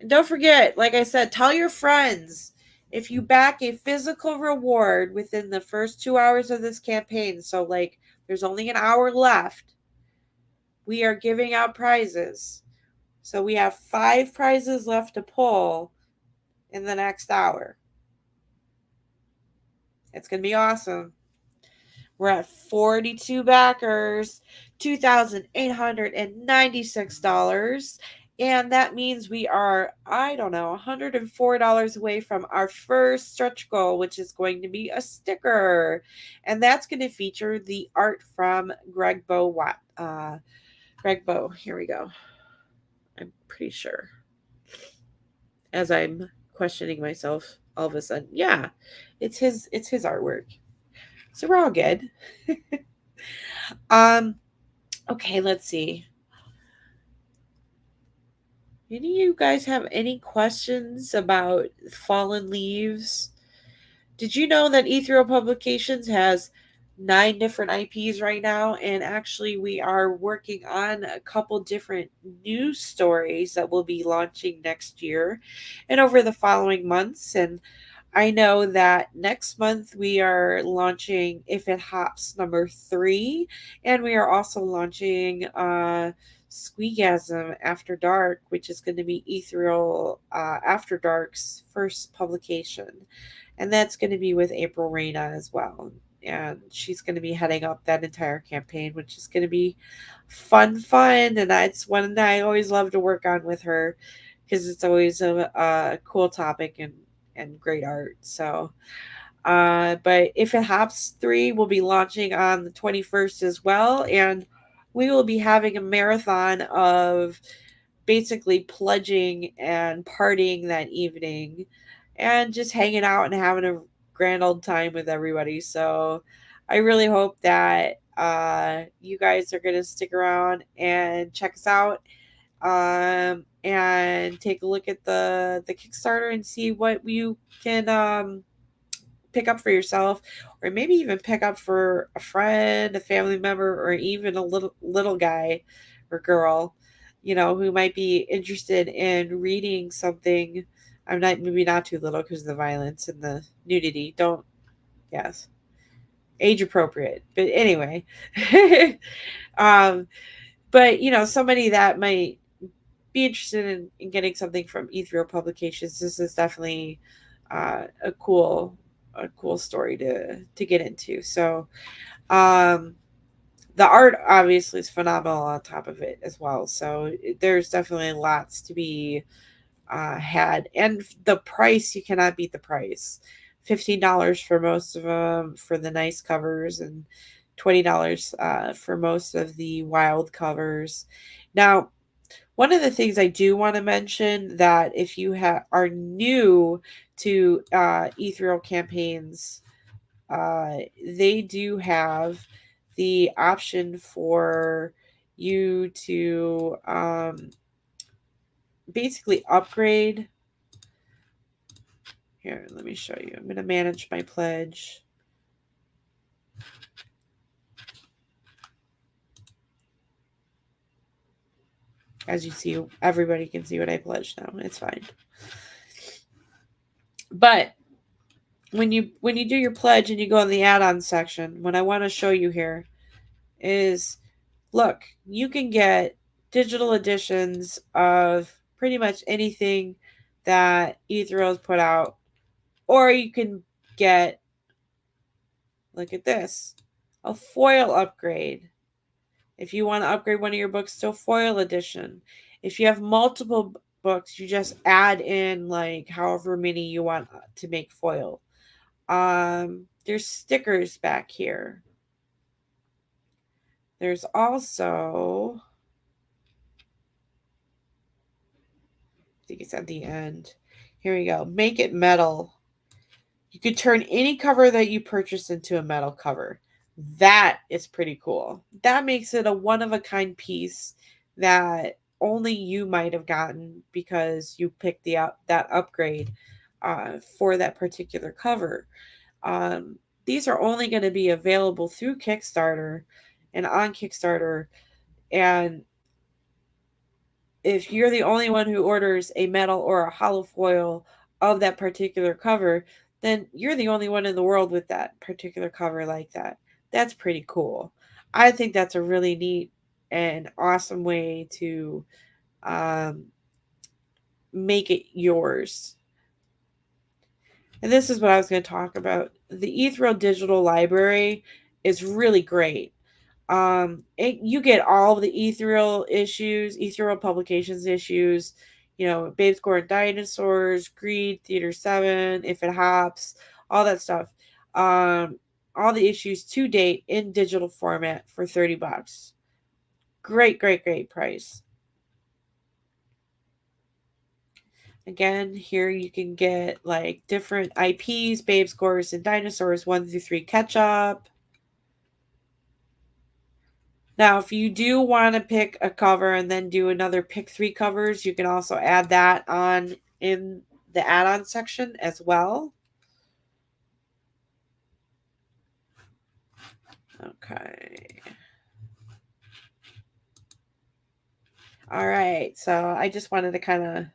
And don't forget, like I said, tell your friends if you back a physical reward within the first 2 hours of this campaign. So, like, there's only an hour left. We are giving out prizes. So, we have 5 prizes left to pull in the next hour. It's going to be awesome. We're at 42 backers, $2,896. And that means we are, I don't know, $104 away from our first stretch goal, which is going to be a sticker. And that's going to feature the art from Greg Bow. Greg Bow, here we go. I'm pretty sure. As I'm questioning myself all of a sudden. Yeah, it's his artwork. So we're all good. Okay, let's see. Any of you guys have any questions about Fallen Leaves? Did you know that Ethereal Publications has 9 different IPs right now? And actually, we are working on a couple different news stories that will be launching next year and over the following months. And I know that next month we are launching If It Hops #3, and we are also launching Squeegasm After Dark, which is going to be Ethereal After Dark's first publication. And that's going to be with April Reina as well. And she's going to be heading up that entire campaign, which is going to be fun. And it's one that I always love to work on with her because it's always a cool topic and great art. So, but If It Hops 3 will be launching on the 21st as well. And we will be having a marathon of basically pledging and partying that evening and just hanging out and having a grand old time with everybody. So I really hope that you guys are going to stick around and check us out and take a look at the Kickstarter and see what you can pick up for yourself, or maybe even pick up for a friend, a family member, or even a little guy or girl, who might be interested in reading something. I'm not maybe not too little because of the violence and the nudity. Don't, yes, age appropriate. But anyway, but somebody that might be interested in getting something from Ethereal Publications. This is definitely a cool story to get into. So the art obviously is phenomenal on top of it as well. So there's definitely lots to be had, and the price, you cannot beat the price. $15 for most of them for the nice covers, and $20 for most of the wild covers. Now, one of the things I do want to mention, that if you are new to Ethereal campaigns, they do have the option for you to basically upgrade. Here, let me show you. I'm going to manage my pledge. As you see, everybody can see what I pledged now. It's fine. But when you do your pledge and you go in the add-on section, what I want to show you here is, look, you can get digital editions of pretty much anything that Ethereal has put out, or you can get, look at this, a foil upgrade. If you want to upgrade one of your books to a foil edition. If you have multiple books, you just add in like however many you want to make foil. There's stickers back here. There's also, I think it's at the end. Here we go. Make it metal. You could turn any cover that you purchase into a metal cover. That is pretty cool. That makes it a one-of-a-kind piece that only you might have gotten because you picked that upgrade for that particular cover. These are only going to be available through Kickstarter and on Kickstarter. And if you're the only one who orders a metal or a hollow foil of that particular cover, then you're the only one in the world with that particular cover like that. That's pretty cool. I think that's a really neat and awesome way to make it yours. And this is what I was going to talk about. The Ethereal Digital Library is really great. You get all of the Ethereal issues, Ethereal Publications issues, Babes, Gore, and Dinosaurs, Greed, Theater 7, If It Hops, all that stuff. All the issues to date in digital format for $30. Great, great, great price. Again, here you can get like different IPs, Babes, Gores, and Dinosaurs 1 through 3 catch up. Now, if you do want to pick a cover and then do another pick 3 covers, you can also add that on in the add-on section as well. Okay. All right. So I just wanted to kind of,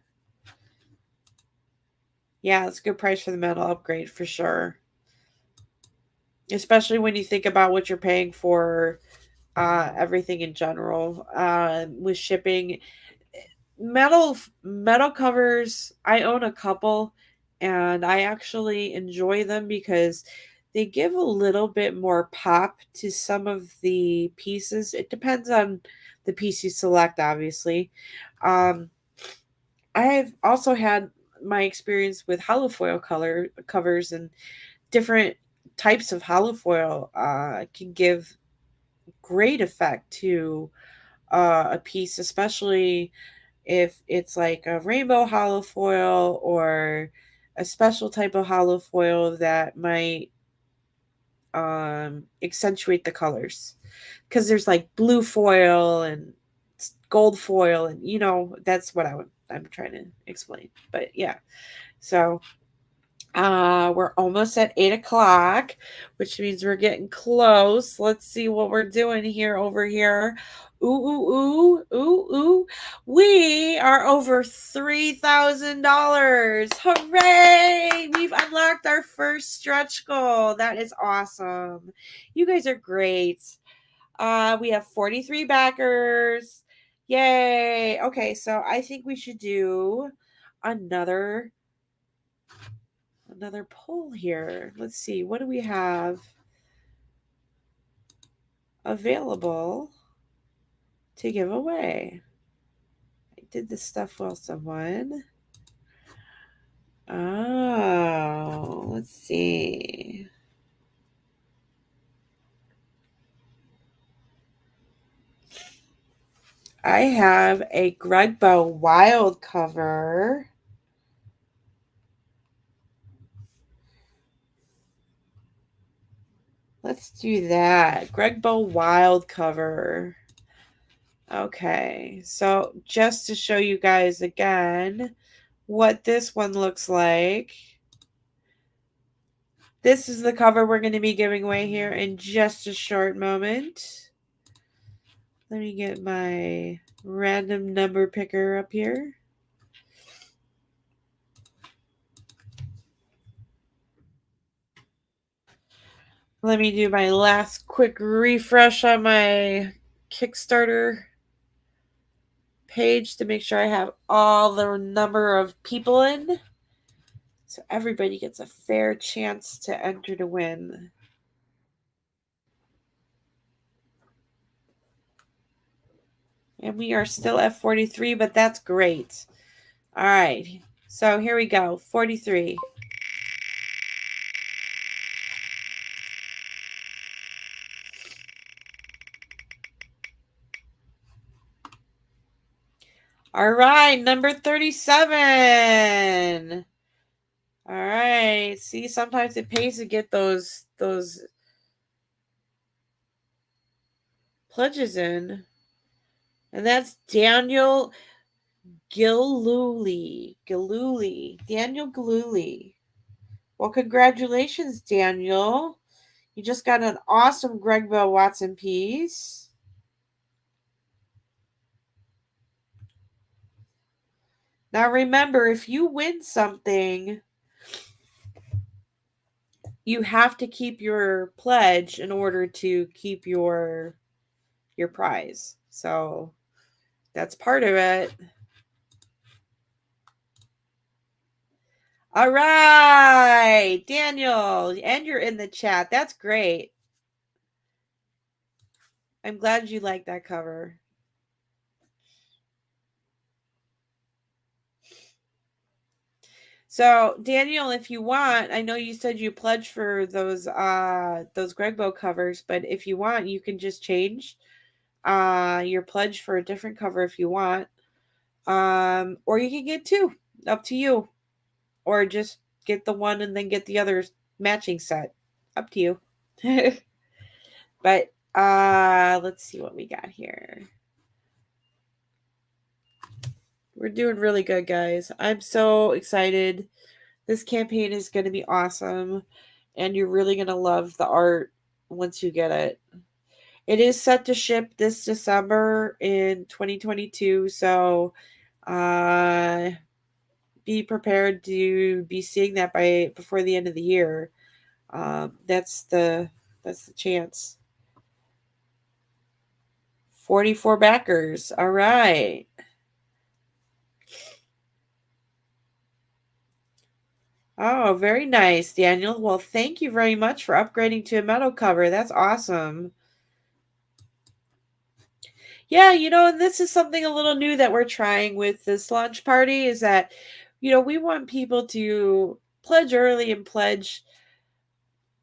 yeah, it's a good price for the metal upgrade for sure. Especially when you think about what you're paying for everything in general with shipping. Metal covers, I own a couple and I actually enjoy them because they give a little bit more pop to some of the pieces. It depends on the piece you select, obviously. I've also had my experience with hollow foil covers, and different types of hollow foil can give great effect to a piece, especially if it's like a rainbow hollow foil or a special type of hollow foil that might accentuate the colors, because there's like blue foil and gold foil, and that's what I'm trying to explain. But yeah, so we're almost at 8 o'clock, which means we're getting close. Let's see what we're doing here over here. Ooh. We are over $3,000. Hooray! We've unlocked our first stretch goal. That is awesome. You guys are great. We have 43 backers. Yay. Okay, so I think we should do another poll here. Let's see. What do we have available to give away? I did this stuff while someone. Oh, let's see. I have a Grugbo Wild cover. Let's do that. Grugbo Wild cover. Okay, so just to show you guys again what this one looks like. This is the cover we're going to be giving away here in just a short moment. Let me get my random number picker up here. Let me do my last quick refresh on my Kickstarter page to make sure I have all the number of people in, so everybody gets a fair chance to enter to win. And we are still at 43, but that's great. All right. So here we go. 43. All right. Number 37. All right. See, sometimes it pays to get those pledges in. And that's Daniel Gillooly. Daniel Gillooly. Well, congratulations, Daniel. You just got an awesome Greg Bell Watson piece. Now remember, if you win something, you have to keep your pledge in order to keep your prize. So that's part of it. All right, Daniel, and you're in the chat. That's great. I'm glad you like that cover. So Daniel, if you want, I know you said you pledged for those Gregbo covers, but if you want, you can just change your pledge for a different cover if you want. Or you can get two. Up to you. Or just get the one and then get the other matching set. Up to you. But let's see what we got here. We're doing really good, guys. I'm so excited. This campaign is going to be awesome, and you're really going to love the art once you get it. It is set to ship this December in 2022, so be prepared to be seeing that before the end of the year. That's the chance. 44 backers. All right. Oh, very nice, Daniel. Well, thank you very much for upgrading to a metal cover. That's awesome. Yeah, and this is something a little new that we're trying with this launch party is that, we want people to pledge early and pledge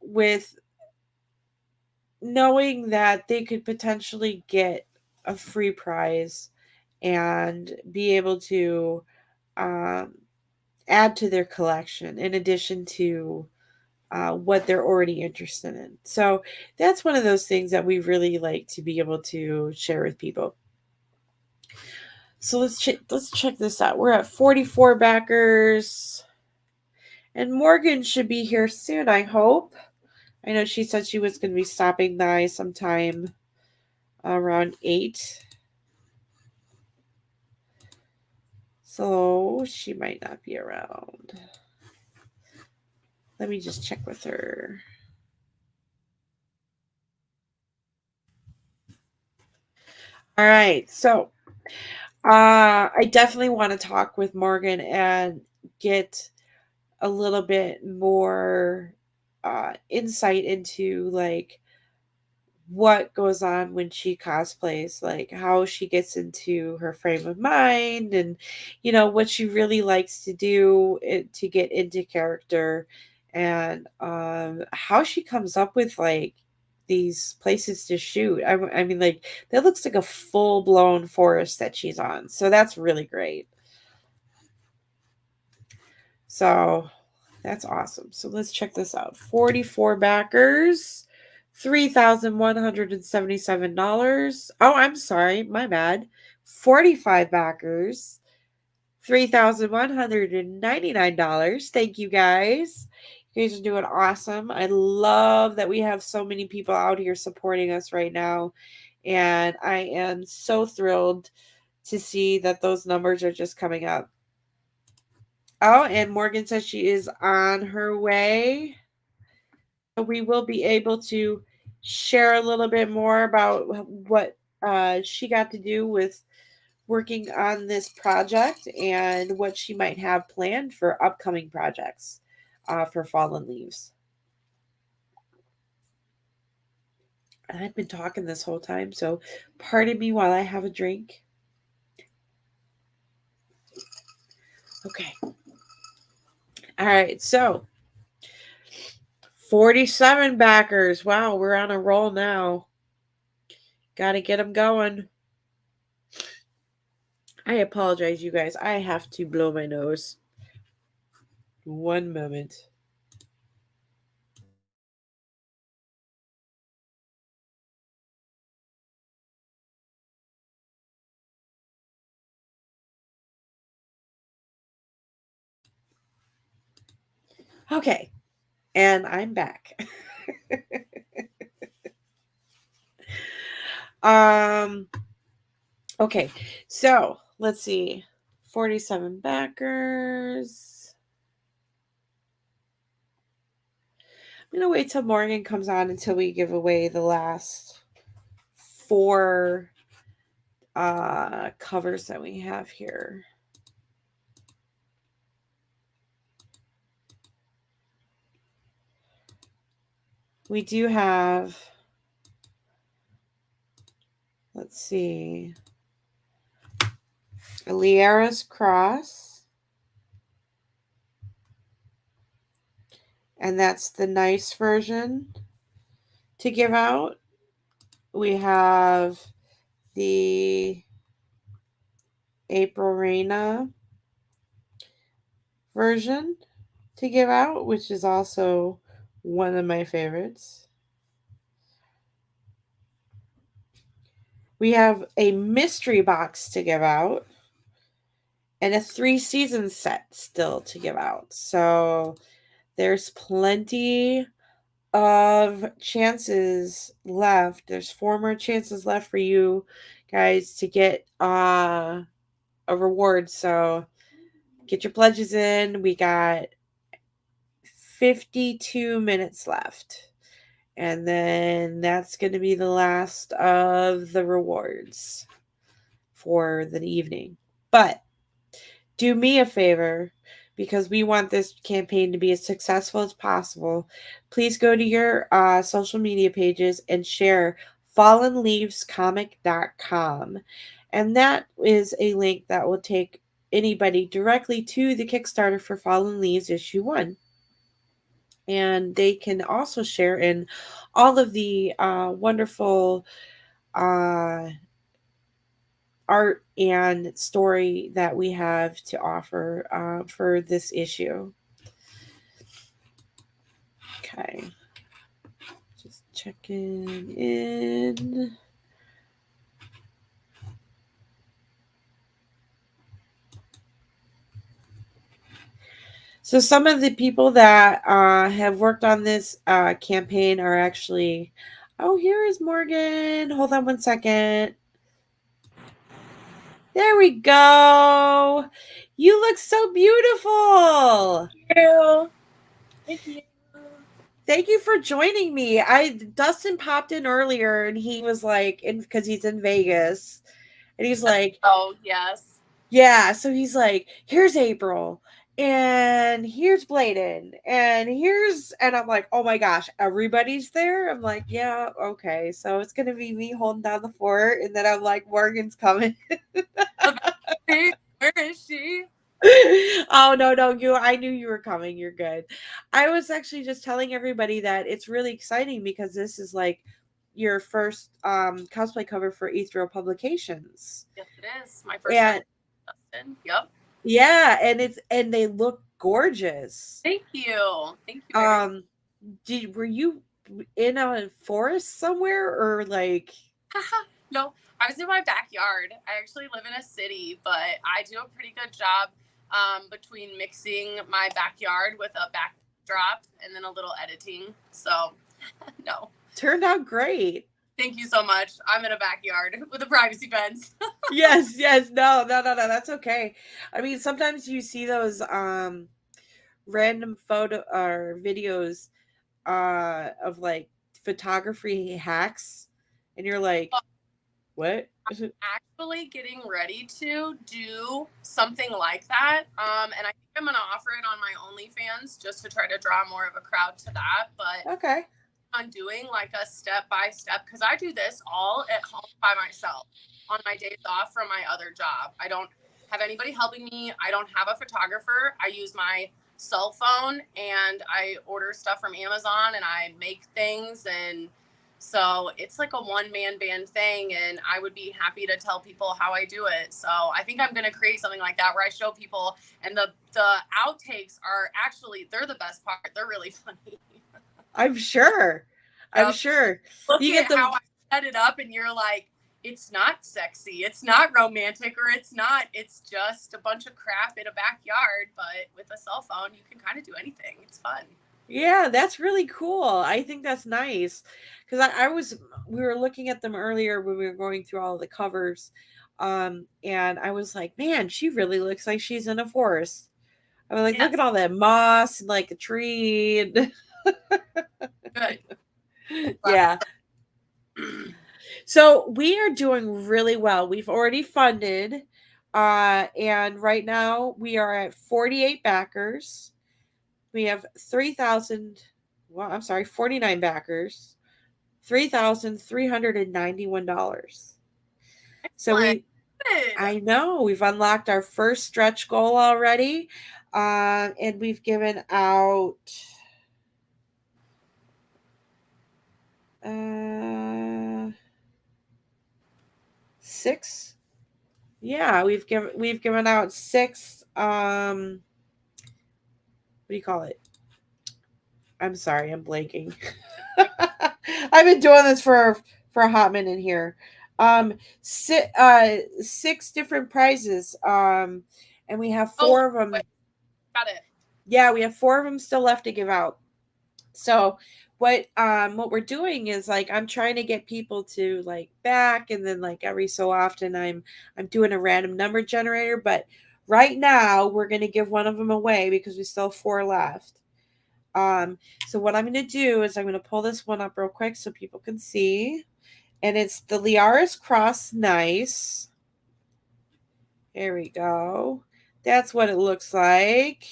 with knowing that they could potentially get a free prize and be able to add to their collection in addition to what they're already interested in. So that's one of those things that we really like to be able to share with people. So let's check this out. We're at 44 backers. And Morgan should be here soon, I hope. I know she said she was going to be stopping by sometime around 8. So she might not be around. Let me just check with her. All right. So I definitely want to talk with Morgan and get a little bit more insight into like what goes on when she cosplays, like how she gets into her frame of mind and what she really likes to do to get into character, and how she comes up with like these places to shoot. I mean, like that looks like a full-blown forest that she's on, so that's really great. So that's awesome. So let's check this out. 44 backers, $3,177. Oh, I'm sorry. My bad. 45 backers, $3,199. Thank you guys. You guys are doing awesome. I love that we have so many people out here supporting us right now. And I am so thrilled to see that those numbers are just coming up. Oh, and Morgan says she is on her way. We will be able to share a little bit more about what she got to do with working on this project and what she might have planned for upcoming projects for Fallen Leaves. I've been talking this whole time, so pardon me while I have a drink. Okay. All right. So 47 backers. Wow, we're on a roll now. Got to get them going. I apologize, you guys. I have to blow my nose. One moment. Okay. And I'm back. Okay. So, let's see. 47 backers. I'm going to wait till Morgan comes on until we give away the last 4 covers that we have here. We do have, let's see, a Liara's Cross. And that's the nice version to give out. We have the April Reina version to give out, which is also one of my favorites. We have a mystery box to give out and a 3-season set still to give out. So there's plenty of chances left. There's 4 more chances left for you guys to get a reward. So get your pledges in. We got 52 minutes left. And then that's going to be the last of the rewards for the evening. But do me a favor, because we want this campaign to be as successful as possible. Please go to your social media pages and share fallenleavescomic.com. And that is a link that will take anybody directly to the Kickstarter for Fallen Leaves issue 1. And they can also share in all of the wonderful art and story that we have to offer for this issue. Okay. Just checking in. So some of the people that have worked on this campaign are actually... Oh, here is Morgan. Hold on one second. There we go. You look so beautiful. Thank you. Thank you. Thank you for joining me. Dustin popped in earlier and he was like, because he's in Vegas, and he's like, oh yes, yeah. So he's like, here's April, and here's Bladen, and I'm like, oh my gosh, everybody's there. I'm like, yeah, okay. So it's gonna be me holding down the fort, and then I'm like, Morgan's coming. Where is she? Oh no, I knew you were coming. You're good. I was actually just telling everybody that it's really exciting because this is like your first cosplay cover for Ethereal Publications. Yes, it is. My first And Dustin. Yep. yeah, and they look gorgeous. Thank you. Thank you. Were you in a forest somewhere or like? No, I was in my backyard. I actually live in a city, but I do a pretty good job between mixing my backyard with a backdrop and then a little editing. So, no. Turned out great. Thank you so much. I'm in a backyard with a privacy fence. Yes. No, that's okay. I mean, sometimes you see those random photo or videos of like photography hacks, and you're like, what? I'm actually getting ready to do something like that. And I think I'm going to offer it on my OnlyFans just to try to draw more of a crowd to that. But okay, on doing like a step-by-step, because I do this all at home by myself on my days off from my other job. I don't have anybody helping me. I don't have a photographer. I use my cell phone and I order stuff from Amazon and I make things. And so it's like a one-man band thing. And I would be happy to tell people how I do it. So I think I'm going to create something like that where I show people, and the outtakes are actually, they're the best part. They're really funny. I'm sure. I'm sure. Look You at get how I set it up and you're like, it's not sexy, it's not romantic, or it's just a bunch of crap in a backyard. But with a cell phone, you can kind of do anything. It's fun. Yeah, that's really cool. I think that's nice. Because we were looking at them earlier when we were going through all the covers. And I was like, man, she really looks like she's in a forest. I was like, Yes. look at all that moss and like a tree. And Good. yeah. So we are doing really well. We've already funded. And right now we are at 48 backers. We have 49 backers, $3,391. So I know we've unlocked our first stretch goal already. And we've given out six. Yeah, we've given out six. What do you call it? I'm sorry, I'm blanking. I've been doing this for a hot minute here. Six different prizes. And we have four of them. Got it. Yeah, we have four of them still left to give out. So what we're doing is like I'm trying to get people to like back, and then like every so often I'm doing a random number generator. But right now we're gonna give one of them away because we still have four left. So what I'm going to do is I'm going to pull this one up real quick so people can see. And it's the Liara's Cross Nice. There we go. That's what it looks like.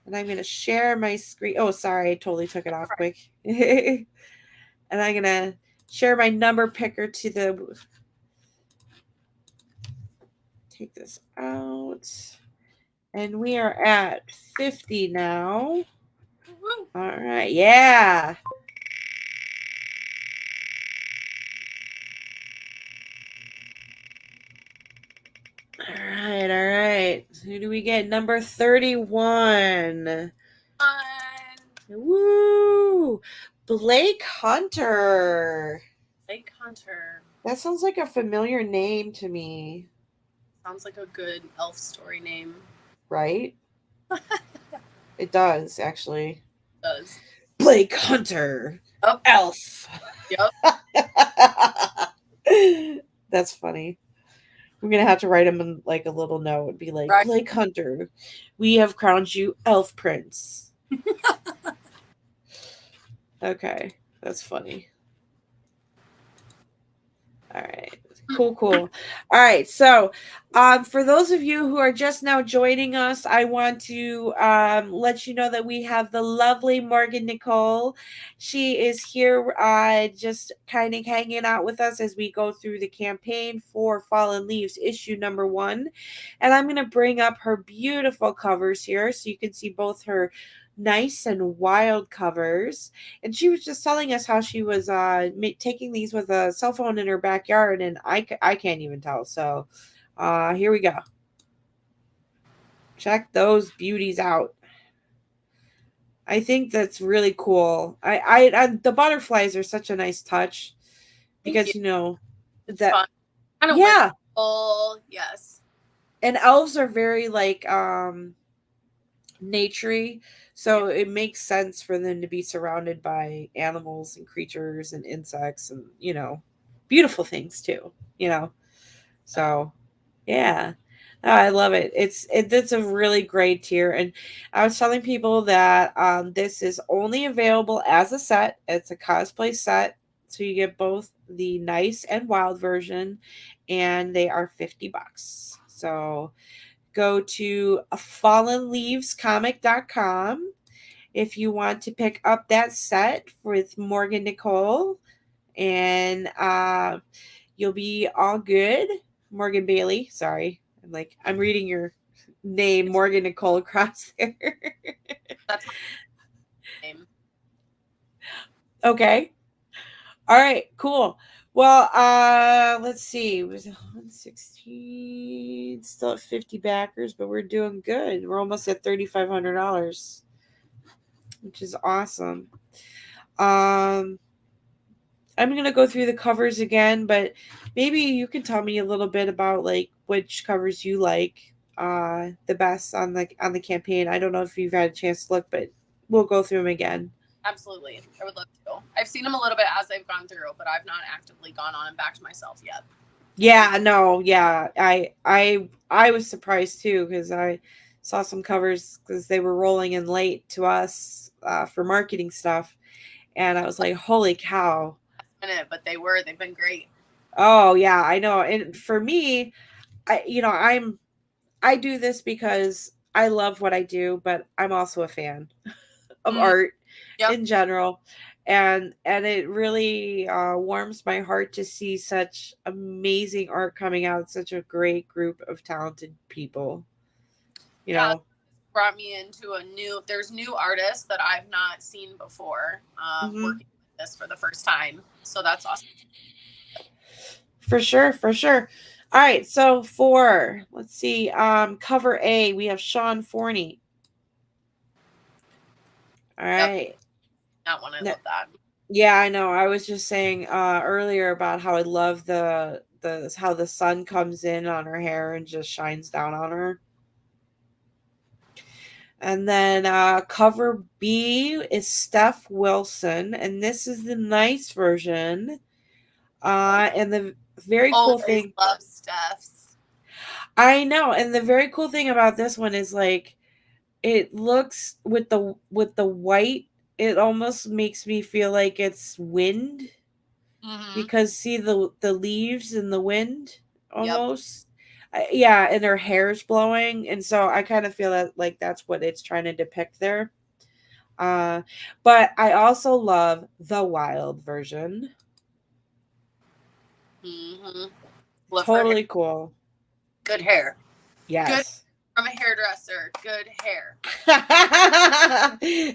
And I'm going to share my screen. Oh, sorry. I totally took it off quick. And I'm going to share my number picker to the... Take this out. And we are at 50 now. All right. Yeah. All right. Who do we get? Number 31. Woo! Blake Hunter. Blake Hunter. That sounds like a familiar name to me. Sounds like a good elf story name. Right? It does, actually. It does. Blake Hunter. Oh. Elf. Yep. That's funny. We're going to have to write him in like a little note. It'd be like, right. Blake Hunter, we have crowned you Elf Prince. Okay. That's funny. All right. Cool. All right. So for those of you who are just now joining us, I want to let you know that we have the lovely Morgan Nicole. She is here just kind of hanging out with us as we go through the campaign for Fallen Leaves issue number 1. And I'm going to bring up her beautiful covers here so you can see both her nice and wild covers. And she was just telling us how she was taking these with a cell phone in her backyard, and I can't even tell. So here we go. Check those beauties out. I think that's really cool. I the butterflies are such a nice touch because you know it's that fun. Kind of whimsical, yes. And elves are very like naturey, so it makes sense for them to be surrounded by animals and creatures and insects and, you know, beautiful things too, you know. So yeah, I love it. It's a really great tier. And I was telling people that this is only available as a set. It's a cosplay set, so you get both the nice and wild version, and they are $50. So go to fallenleavescomic.com if you want to pick up that set with Morgan Nicole, and you'll be all good. Morgan Bailey, sorry. I'm reading your name, Morgan Nicole, across there. That's my name. Okay. All right, cool. Well, let's see. It was 116, still at 50 backers, but we're doing good. We're almost at $3,500, which is awesome. I'm going to go through the covers again, but maybe you can tell me a little bit about like which covers you like the best on the campaign. I don't know if you've had a chance to look, but we'll go through them again. Absolutely. I would love to. I've seen them a little bit as they've gone through, but I've not actively gone on and backed myself yet. Yeah, no, yeah. I was surprised too because I saw some covers because they were rolling in late to us for marketing stuff, and I was like, "Holy cow!" But they've been great. Oh yeah, I know. And for me, I do this because I love what I do, but I'm also a fan of art in general. And it really warms my heart to see such amazing art coming out, such a great group of talented people. You know, brought me into there's new artists that I've not seen before working with this for the first time. So that's awesome. For sure. All right, so let's see, cover A, we have Sean Forney. All right. That one, I love that. Yeah, I know. I was just saying earlier about how I love how the sun comes in on her hair and just shines down on her. And then cover B is Steph Wilson, and this is the nice version. And the very cool thing. Love Steph's. I know, and the very cool thing about this one is like it looks with the white, it almost makes me feel like it's wind. Because see the leaves in the wind almost. Yeah, and her hair's blowing, and so I kind of feel that like that's what it's trying to depict there. But I also love the wild version. Totally cool. Good hair. Yes. Good from a hairdresser. Good hair.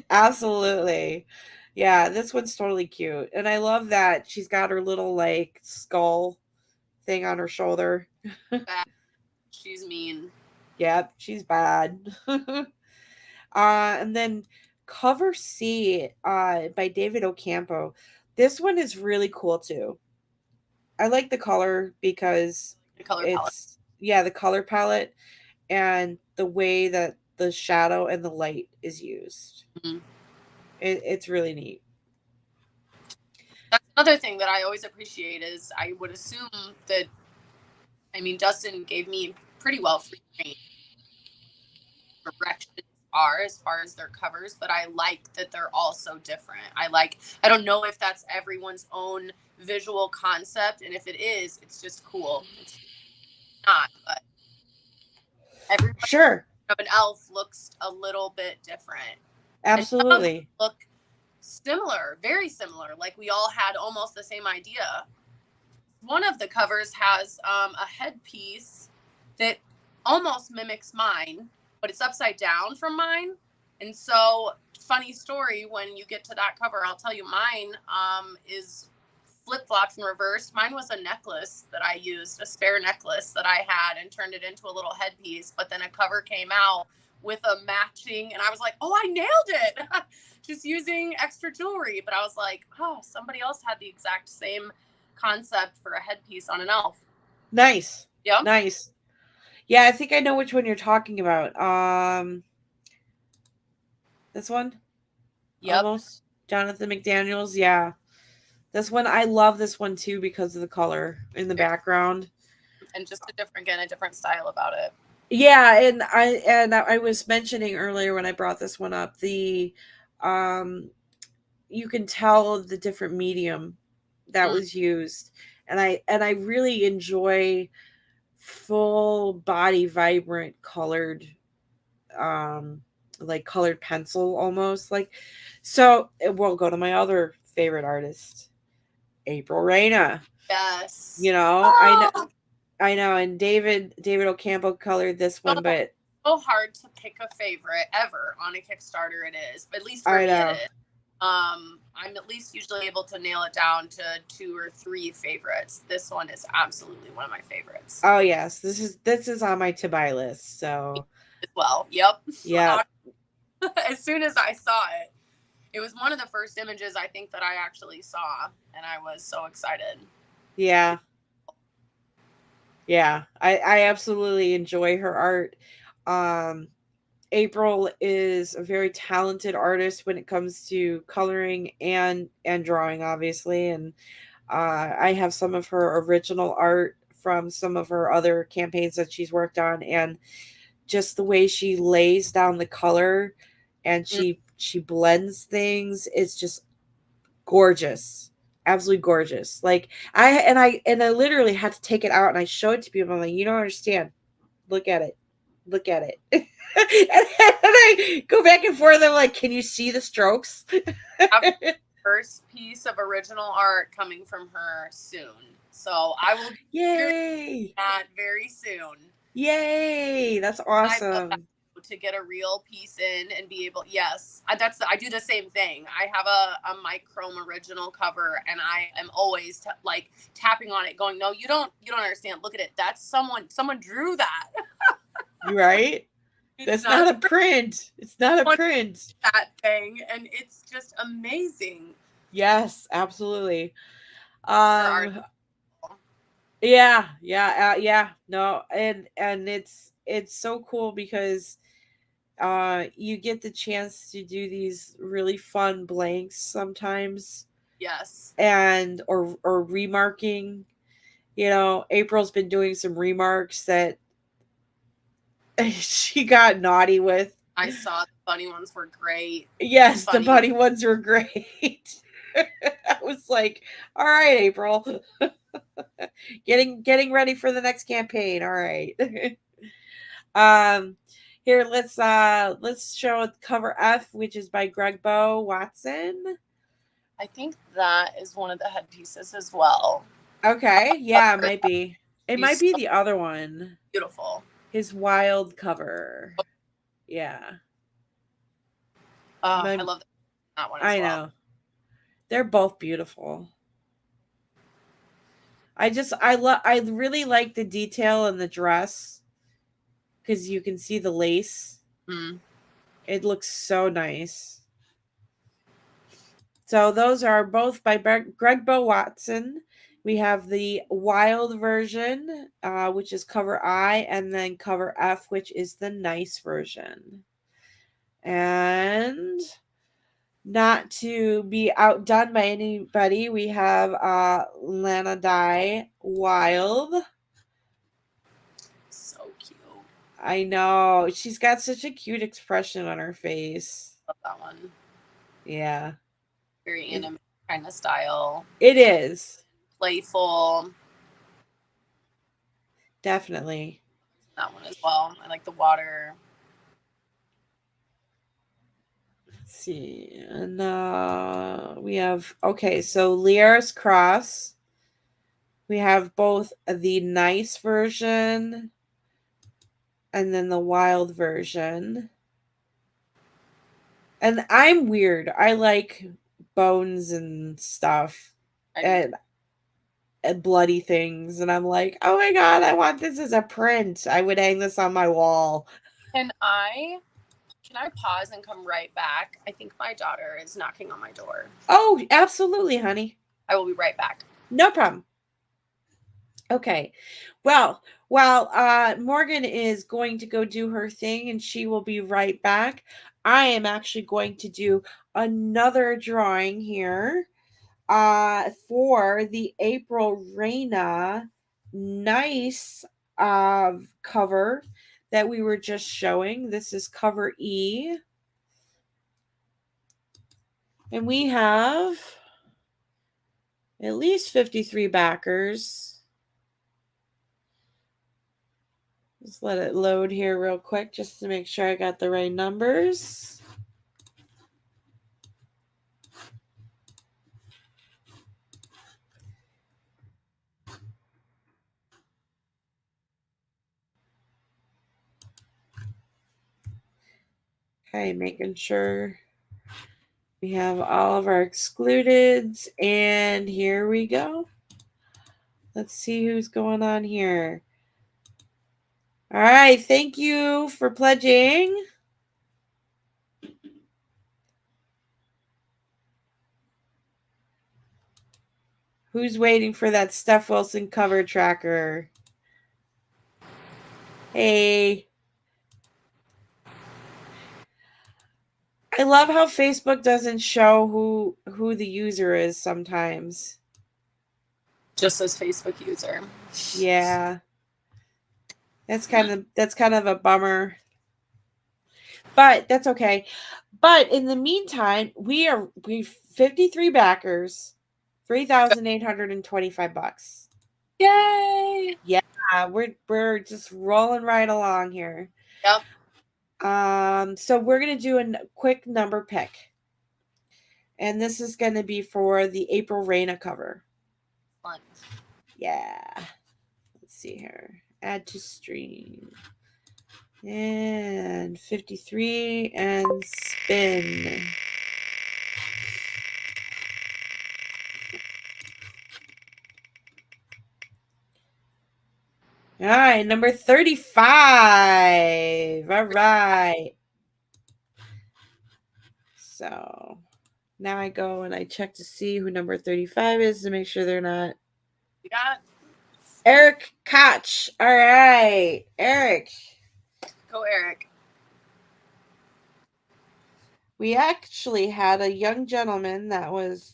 Absolutely. Yeah, this one's totally cute. And I love that she's got her little like skull thing on her shoulder. She's mean. Yep, she's bad. And then cover C by David Ocampo. This one is really cool too. I like the color because the color palette and the way that the shadow and the light is used. It's really neat. That's another thing that I always appreciate is I would assume that, Dustin gave me pretty well free rein directions as far as their covers, but I like that they're all so different. I don't know if that's everyone's own visual concept, and if it is, it's just cool. It's not, but everybody of an elf looks a little bit different. Absolutely. Look similar, very similar. Like we all had almost the same idea. One of the covers has a headpiece that almost mimics mine, but it's upside down from mine. And so, funny story, when you get to that cover, I'll tell you mine is flip-flopped and reversed. Mine was a necklace that I used, a spare necklace that I had, and turned it into a little headpiece. But then a cover came out with a matching, and I was like, oh, I nailed it. Just using extra jewelry. But I was like, oh, somebody else had the exact same concept for a headpiece on an elf. Nice. Yeah. Nice. Yeah, I think I know which one you're talking about. This one? Yep. Almost. Jonathan McDaniels. Yeah. This one, I love this one too because of the color in the background. And just a different style about it. Yeah, and I was mentioning earlier when I brought this one up, the you can tell the different medium that was used. And I really enjoy full body vibrant colored like colored pencil almost like. So we'll go to my other favorite artist, April Reina. Yes. I know I know, and David Ocampo colored this one, but so hard to pick a favorite ever on a Kickstarter. It is, at least for I me, know. it is. I'm at least usually able to nail it down to 2 or 3 favorites. This one is absolutely one of my favorites. Oh yes, this is on my to buy list. So as well, yep. Yeah. As soon as I saw it, it was one of the first images I think that I actually saw, and I was so excited. Yeah. Yeah, I absolutely enjoy her art. April is a very talented artist when it comes to coloring and drawing, obviously, and I have some of her original art from some of her other campaigns that she's worked on, and just the way she lays down the color and she blends things is just gorgeous. Absolutely gorgeous. Like I literally had to take it out and I showed it to people. I'm like, you don't understand. Look at it. Look at it. and I go back and forth. I'm like, can you see the strokes? First piece of original art coming from her soon. So I will be Yay! that very soon. Yay! That's awesome. To get a real piece in and be able, yes, I do the same thing. I have a microme original cover, and I am always like tapping on it, going, "No, you don't understand. Look at it. That's someone drew that." Right? That's not a print. It's not a print. That thing, and it's just amazing. Yes, absolutely. Yeah. No, and it's so cool because you get the chance to do these really fun blanks sometimes. Yes. And or remarking. You know, April's been doing some remarks that she got naughty with. I saw the bunny ones were great. Yes, the bunny ones were great. I was like, all right, April. getting ready for the next campaign. All right. Here, let's show cover F, which is by Greg Bo Watson. I think that is one of the headpieces as well. Okay, yeah, it might be. It might be the other one. Beautiful. His wild cover. Yeah. I love that one as well. I know. They're both beautiful. I really like the detail in the dress because you can see the lace. It looks so nice. So those are both by Greg Bo Watson. We have the wild version, which is cover I, and then cover F, which is the nice version. And not to be outdone by anybody, we have Lana Dye Wild. So cute. I know. She's got such a cute expression on her face. Love that one. Yeah. Very anime kind of style. It is. Playful. Definitely. That one as well. I like the water. Let's see. And we have, okay, so Liar's Cross. We have both the nice version and then the wild version. And I'm weird. I like bones and stuff and bloody things. And I'm like, oh my God, I want this as a print. I would hang this on my wall. Can I pause and come right back? I think my daughter is knocking on my door. Oh, absolutely, honey. I will be right back. No problem. Okay. Well, while Morgan is going to go do her thing and she will be right back, I am actually going to do another drawing here for the April Reina nice cover that we were just showing. This is cover E. And we have at least 53 backers. Just let it load here real quick just to make sure I got the right numbers. Okay, making sure we have all of our excludeds, and here we go. Let's see who's going on here. All right, thank you for pledging. Who's waiting for that Steph Wilson cover tracker? Hey. I love how Facebook doesn't show who the user is sometimes. Just as Facebook user. Yeah. That's kind of a bummer. But that's okay. But in the meantime, we've 53 backers, $3,825. Yay! Yeah, we're just rolling right along here. Yep. So we're gonna do a quick number pick. And this is gonna be for the April Raina cover. Fun. Yeah. Let's see here. Add to stream. And 53 and spin. All right, number 35. All right. So now I go and I check to see who number 35 is to make sure they're not. You got Eric Koch. All right, Eric. Go, Eric. We actually had a young gentleman that was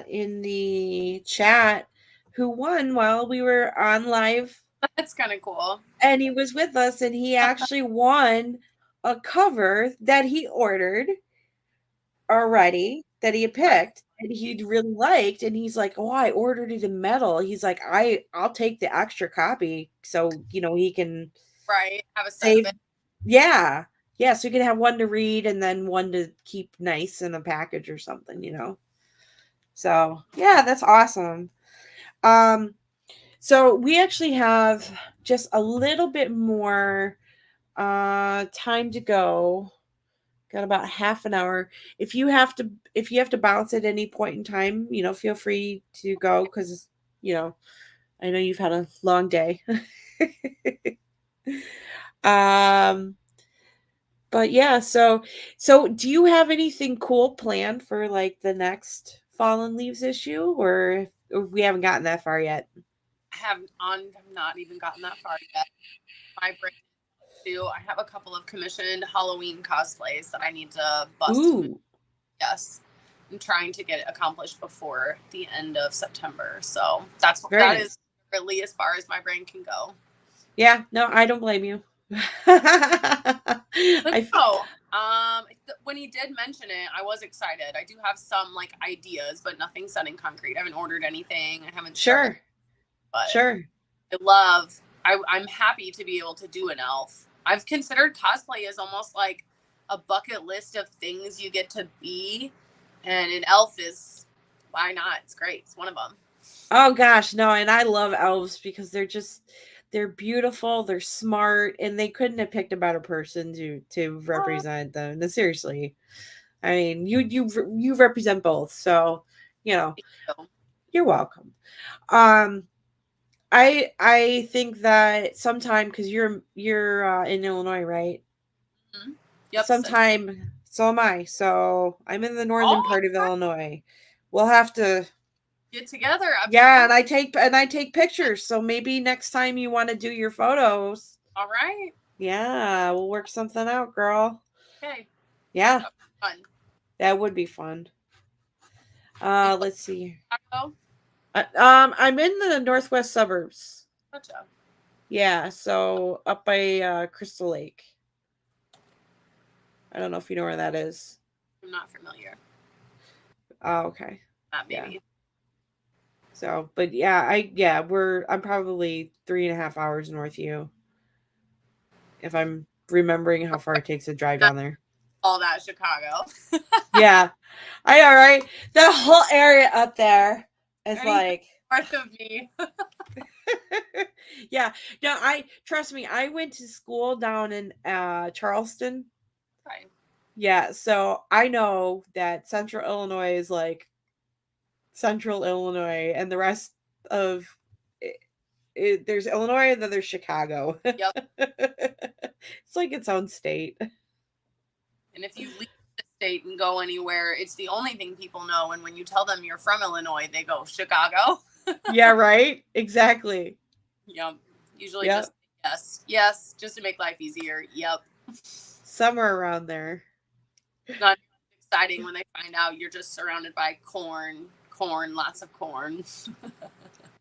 in the chat who won while we were on live. That's kind of cool. And he was with us, and he actually won a cover that he ordered already, that he had picked, and he'd really liked. And he's like, "Oh, I ordered it in metal." He's like, I'll take the extra copy, so he can have a save. set. Yeah. So you can have one to read and then one to keep nice in a package or something, So yeah, that's awesome. So we actually have just a little bit more time to go. Got about half an hour. If you have to bounce at any point in time, feel free to go, because I know you've had a long day. But yeah, so do you have anything cool planned for like the next Fallen Leaves issue, or we haven't gotten that far yet? I have not even gotten that far yet. My brain too. I have a couple of commissioned Halloween cosplays that I need to bust. Ooh. Yes. I'm trying to get it accomplished before the end of September. So that nice. is really as far as my brain can go. Yeah, no, I don't blame you. When he did mention it, I was excited. I do have some like ideas, but nothing set in concrete. I haven't ordered anything. I haven't started, but sure. I'm happy to be able to do an elf. I've considered cosplay as almost like a bucket list of things you get to be, and an elf is, why not? It's great. It's one of them. Oh gosh, no, and I love elves because they're beautiful, they're smart, and they couldn't have picked a better person to represent them. No, seriously. I mean, you represent both, so you're welcome. I think that sometime, because you're in Illinois, right? Mm-hmm. Yep. Sometime, so am I. So I'm in the northern part of Illinois. We'll have to get together. Yeah, and I take pictures. So maybe next time you want to do your photos. All right. Yeah, we'll work something out, girl. Okay. Yeah. Fun. That would be fun. Let's see. Chicago? I'm in the northwest suburbs. Gotcha. Yeah, so up by Crystal Lake. I don't know if you know where that is. I'm not familiar. Oh, okay. Not maybe. Yeah. So, but yeah, I'm probably 3.5 hours north of you, if I'm remembering how far it takes to drive down there. All that Chicago. Yeah. I know, right? The whole area up there is like north of me. Yeah. No, trust me, I went to school down in Charleston. Right. Yeah, so I know that Central Illinois is like Central Illinois, and the rest of there's Illinois, and then there's Chicago. Yep. It's like its own state. And if you leave the state and go anywhere, it's the only thing people know. And when you tell them you're from Illinois, they go, Chicago. Yeah, right? Exactly. Yep. Usually Yep. just yes, just to make life easier. Yep. Somewhere around there. Not exciting when they find out you're just surrounded by corn, lots of corn.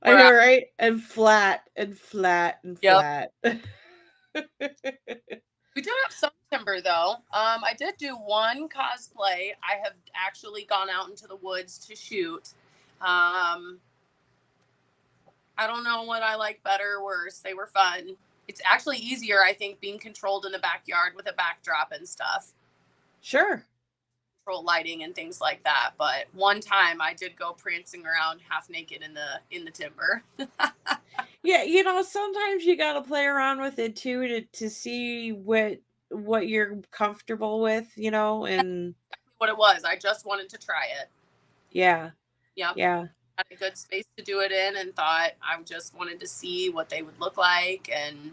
I know, right? And flat and flat and Yep. flat. We do have some timber though. I did do one cosplay. I have actually gone out into the woods to shoot. I don't know what I like better or worse. They were fun. It's actually easier, I think, being controlled in the backyard with a backdrop and stuff. Sure. Control lighting and things like that. But one time I did go prancing around half naked in the timber. Yeah, sometimes you got to play around with it too to see what you're comfortable with, and What it was. I just wanted to try it. yeah. Yep. Yeah. Had a good space to do it in and thought I just wanted to see what they would look like. And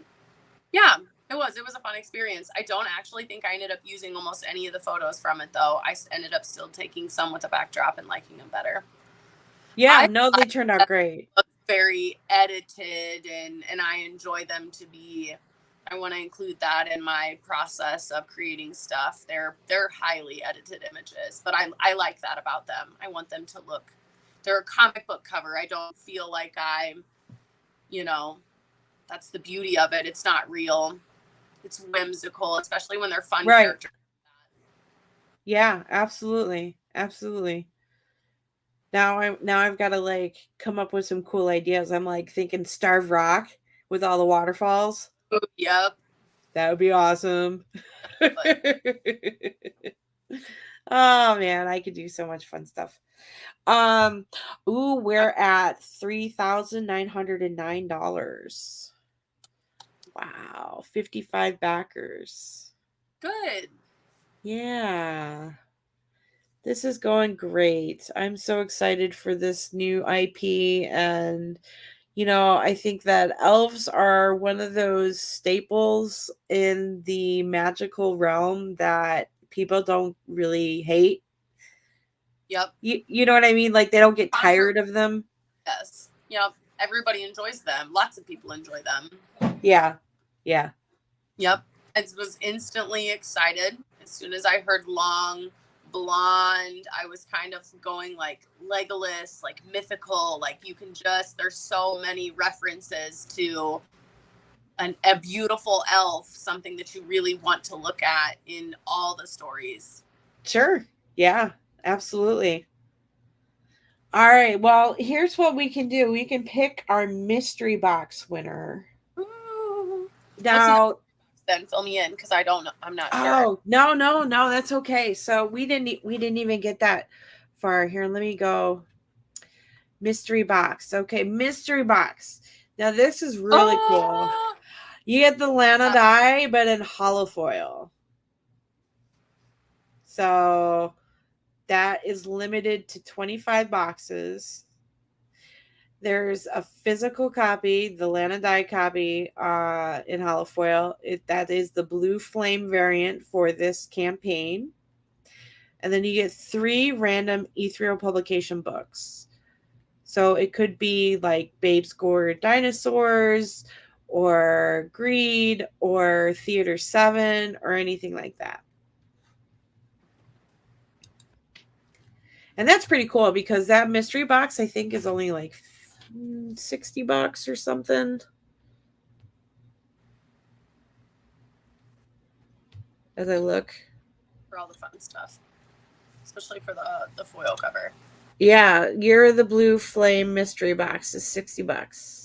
yeah, it was a fun experience. I don't actually think I ended up using almost any of the photos from it though. I ended up still taking some with a backdrop and liking them better. Yeah, they turned out great. Very edited and I enjoy them to be. I want to include that in my process of creating stuff. They're highly edited images, but I like that about them. I want them to look. They're a comic book cover. I don't feel like I'm, that's the beauty of it. It's not real. It's whimsical, especially when they're fun characters. Yeah, absolutely. Absolutely. Now I've got to come up with some cool ideas. I'm thinking Starved Rock with all the waterfalls. Ooh, yep. That would be awesome. Oh man, I could do so much fun stuff. We're at $3,909. Wow, 55 backers. Good. Yeah. This is going great. I'm so excited for this new IP. And, I think that elves are one of those staples in the magical realm that people don't really hate. Yep. You know what I mean? They don't get tired of them. Yes. Yep. Everybody enjoys them. Lots of people enjoy them. Yeah. Yeah. Yep. I was instantly excited. As soon as I heard long blonde, I was kind of going Legolas, mythical, there's so many references to a beautiful elf, something that you really want to look at in all the stories. Sure. Yeah, absolutely. All right. Well, here's what we can do. We can pick our mystery box winner. Ooh. Now, then fill me in because I don't know. I'm not sure. Oh, no, that's okay. So we didn't even get that far. Here, let me go. Mystery box. Okay, mystery box. Now this is really cool. You get the Lana die, but in hollow foil. So that is limited to 25 boxes. There's a physical copy, the Lana die copy, in hollow foil. That is the blue flame variant for this campaign. And then you get 3 random Ethereal Publication books. So it could be Babe Scored Dinosaurs, or Greed, or Theater 7, or anything like that. And that's pretty cool because that mystery box, I think, is only $60 or something. As I look. For all the fun stuff. Especially for the foil cover. Yeah, Year of the Blue Flame mystery box is $60.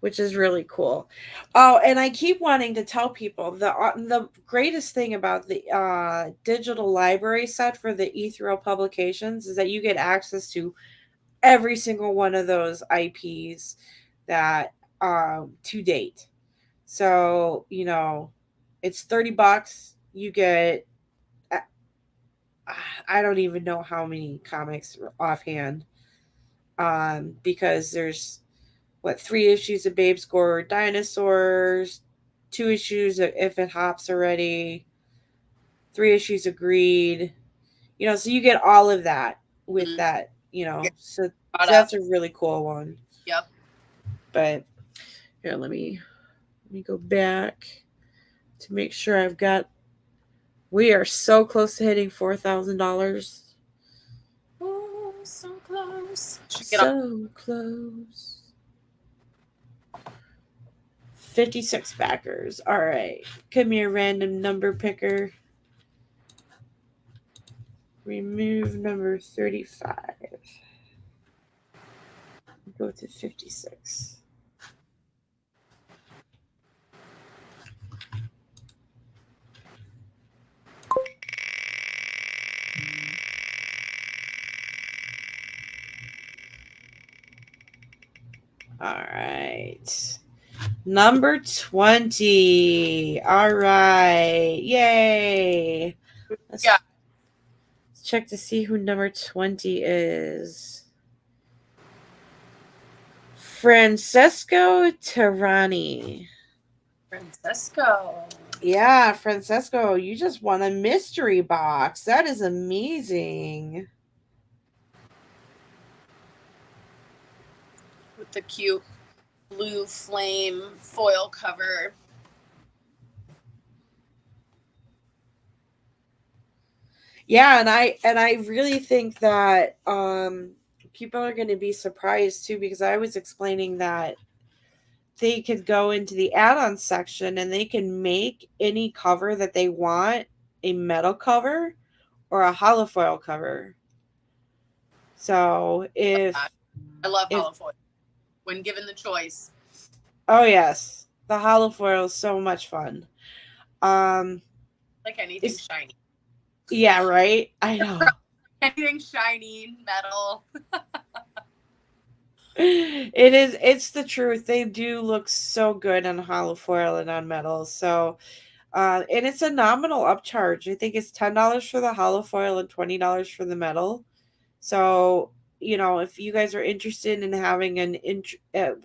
Which is really cool. Oh, and I keep wanting to tell people the greatest thing about the digital library set for the Ethereal Publications is that you get access to every single one of those IPs that to date. So, you know, it's $30. You get, I don't even know how many comics offhand, because there's, what, 3 issues of Babe Score Dinosaurs, 2 issues of If It Hops Already, 3 issues of Greed. You know, so you get all of that with that, you know. So that's a really cool one. Yep. But here, let me go back to make sure I've got. We are so close to hitting $4,000. Oh, so close. So close. 56 backers. All right. Come here, random number picker. Remove number 35. Go to 56. All right. Number 20. All right. Yay. Let's check to see who number 20 is. Francesco Terrani. Francesco. Yeah, Francesco, you just won a mystery box. That is amazing. With the cute blue flame foil cover. Yeah, and I really think that people are going to be surprised too, because I was explaining that they could go into the add-on section and they can make any cover that they want, a metal cover or a holofoil cover. So I love holofoil when given the choice. Oh yes, the holofoil is so much fun. Like anything shiny. Yeah, right. I know. Anything shiny, metal. It's the truth. They do look so good on holofoil and on metal. So, and it's a nominal upcharge. I think it's $10 for the holofoil and $20 for the metal. So, you know, if you guys are interested in having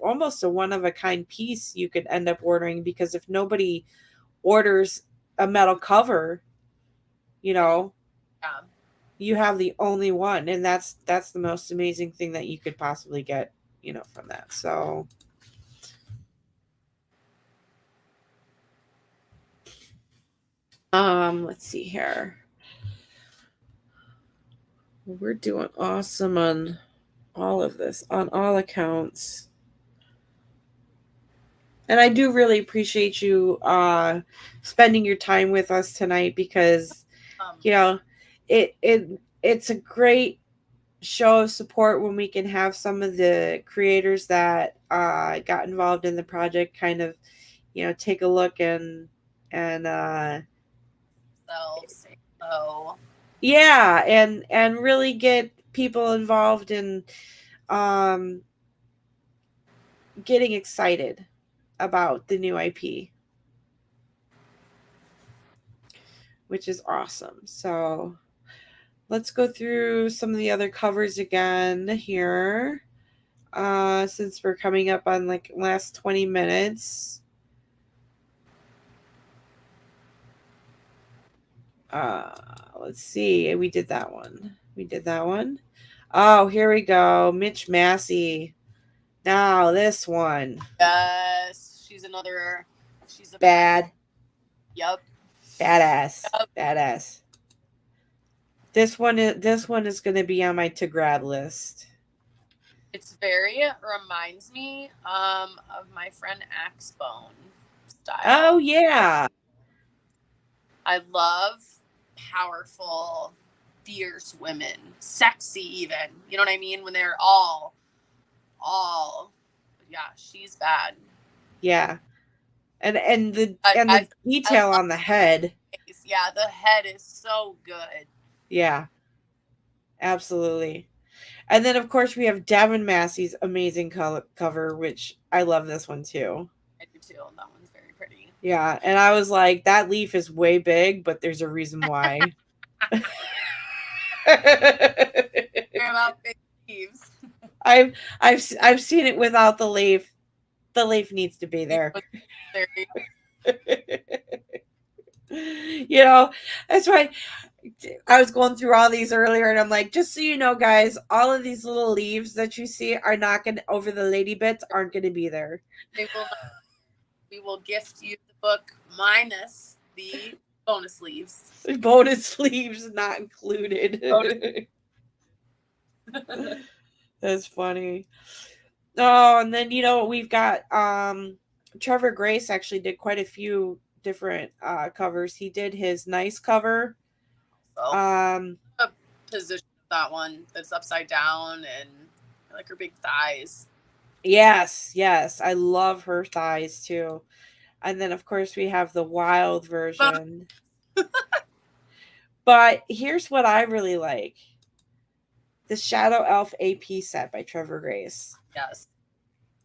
almost a one of a kind piece, you could end up ordering, because if nobody orders a metal cover, you know, you have the only one, and that's the most amazing thing that you could possibly get, you know, from that. So let's see here. We're doing awesome on all of this, on all accounts. And I do really appreciate you spending your time with us tonight, because you know, it's a great show of support when we can have some of the creators that got involved in the project kind of, you know, take a look and yeah, and really get people involved in getting excited about the new IP, which is awesome. So let's go through some of the other covers again here, since we're coming up on like last 20 minutes. Let's see. We did that one. Oh, here we go. Mitch Massey. Now this one. Yes, she's a bad. Yep. Badass. Yep. Badass. This one is going to be on my to grab list. It reminds me of my friend Axebone style. Oh yeah. I love powerful, fierce women, sexy even. You know what I mean? When they're all yeah, she's bad. Yeah. And the detail on the head. Yeah, the head is so good. Yeah. Absolutely. And then of course we have Devin Massey's amazing cover, which I love this one too. I do too. That one's very Yeah, and I was like, that leaf is way big, but there's a reason why. Care about big leaves. I've seen it without the leaf. The leaf needs to be there. You know, that's why I was going through all these earlier, and I'm like, just so you know, guys, all of these little leaves that you see are not going to, over the lady bits, aren't going to be there. They will not. We will gift you the book minus the bonus leaves. Bonus leaves not included. That's funny. Oh, and then we've got Trevor Grace actually did quite a few different covers. He did his nice cover. So, the position of that one that's upside down and I like her big thighs. Yes, I love her thighs too. And then of course we have the wild version. But here's what I really like. The Shadow Elf AP set by Trevor Grace. Yes.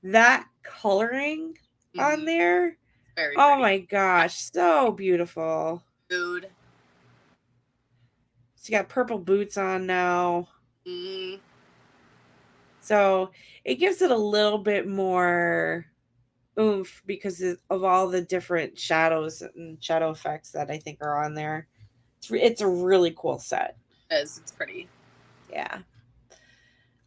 That coloring on there. Very oh pretty. My gosh, so beautiful. Dude. She got purple boots on now. Mm. So it gives it a little bit more oomph because of all the different shadows and shadow effects that I think are on there. It's a really cool set. It is. It's pretty. Yeah.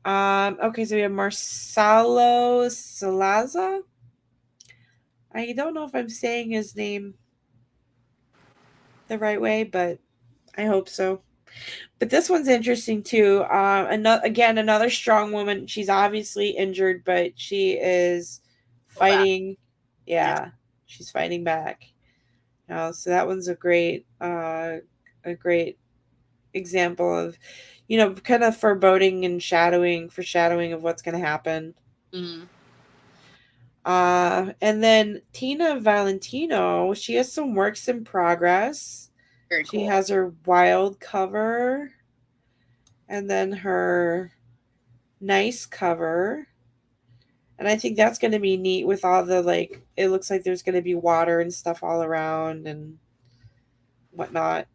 Okay, so we have Marcelo Salaza. I don't know if I'm saying his name the right way, but I hope so. But this one's interesting too. Another strong woman. She's obviously injured, but she is fighting. Yeah, she's fighting back. So that one's a great example of, kind of foreboding and foreshadowing of what's going to happen. Mm-hmm. And then Tina Valentino, she has some works in progress. Very cool. She has her wild cover and then her nice cover. And I think that's going to be neat with all the, it looks like there's going to be water and stuff all around and whatnot.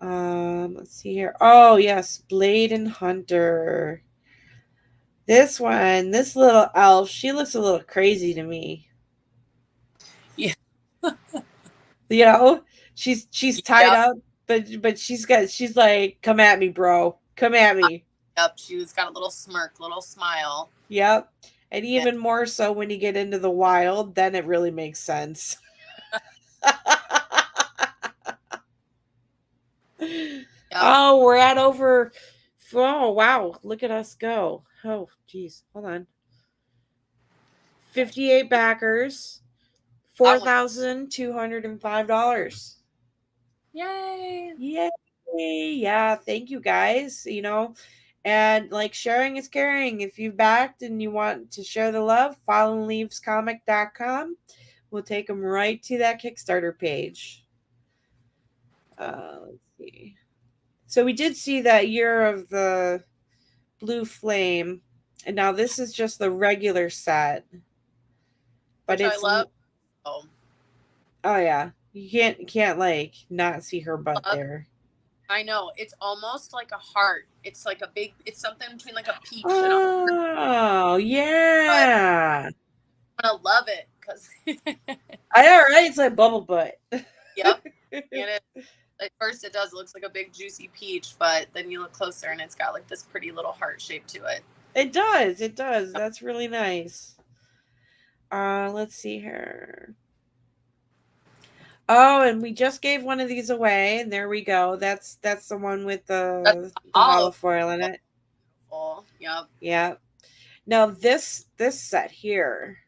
Let's see here. Oh, yes. Blade and Hunter. This little elf, she looks a little crazy to me. Yeah. She's tied up, but she's like, come at me, bro. Come at me. Yep, she's got a little smirk, little smile. Yep. And even more so when you get into the wild, then it really makes sense. Yep. Oh, we're at over. Oh, wow. Look at us go. Oh, geez. Hold on. 58 backers. $4,205. Yay. Yay. Yeah. Thank you guys. And sharing is caring. If you've backed and you want to share the love, fallenleavescomic.com. We'll take them right to that Kickstarter page. Let's see. So we did see that Year of the Blue Flame. And now this is just the regular set. But which I love. Oh yeah. You can't not see her butt there. I know. It's almost like a heart. It's like it's something between like a peach and a heart. Oh, yeah. But I'm gonna love it because I know, right? It's like bubble butt. Yep. And at first it looks like a big juicy peach, but then you look closer and it's got like this pretty little heart shape to it. It does. That's really nice. Let's see here. Oh, and we just gave one of these away, and there we go. That's the one with the hollow foil in it. Oh, yep. Yeah. Now this set here,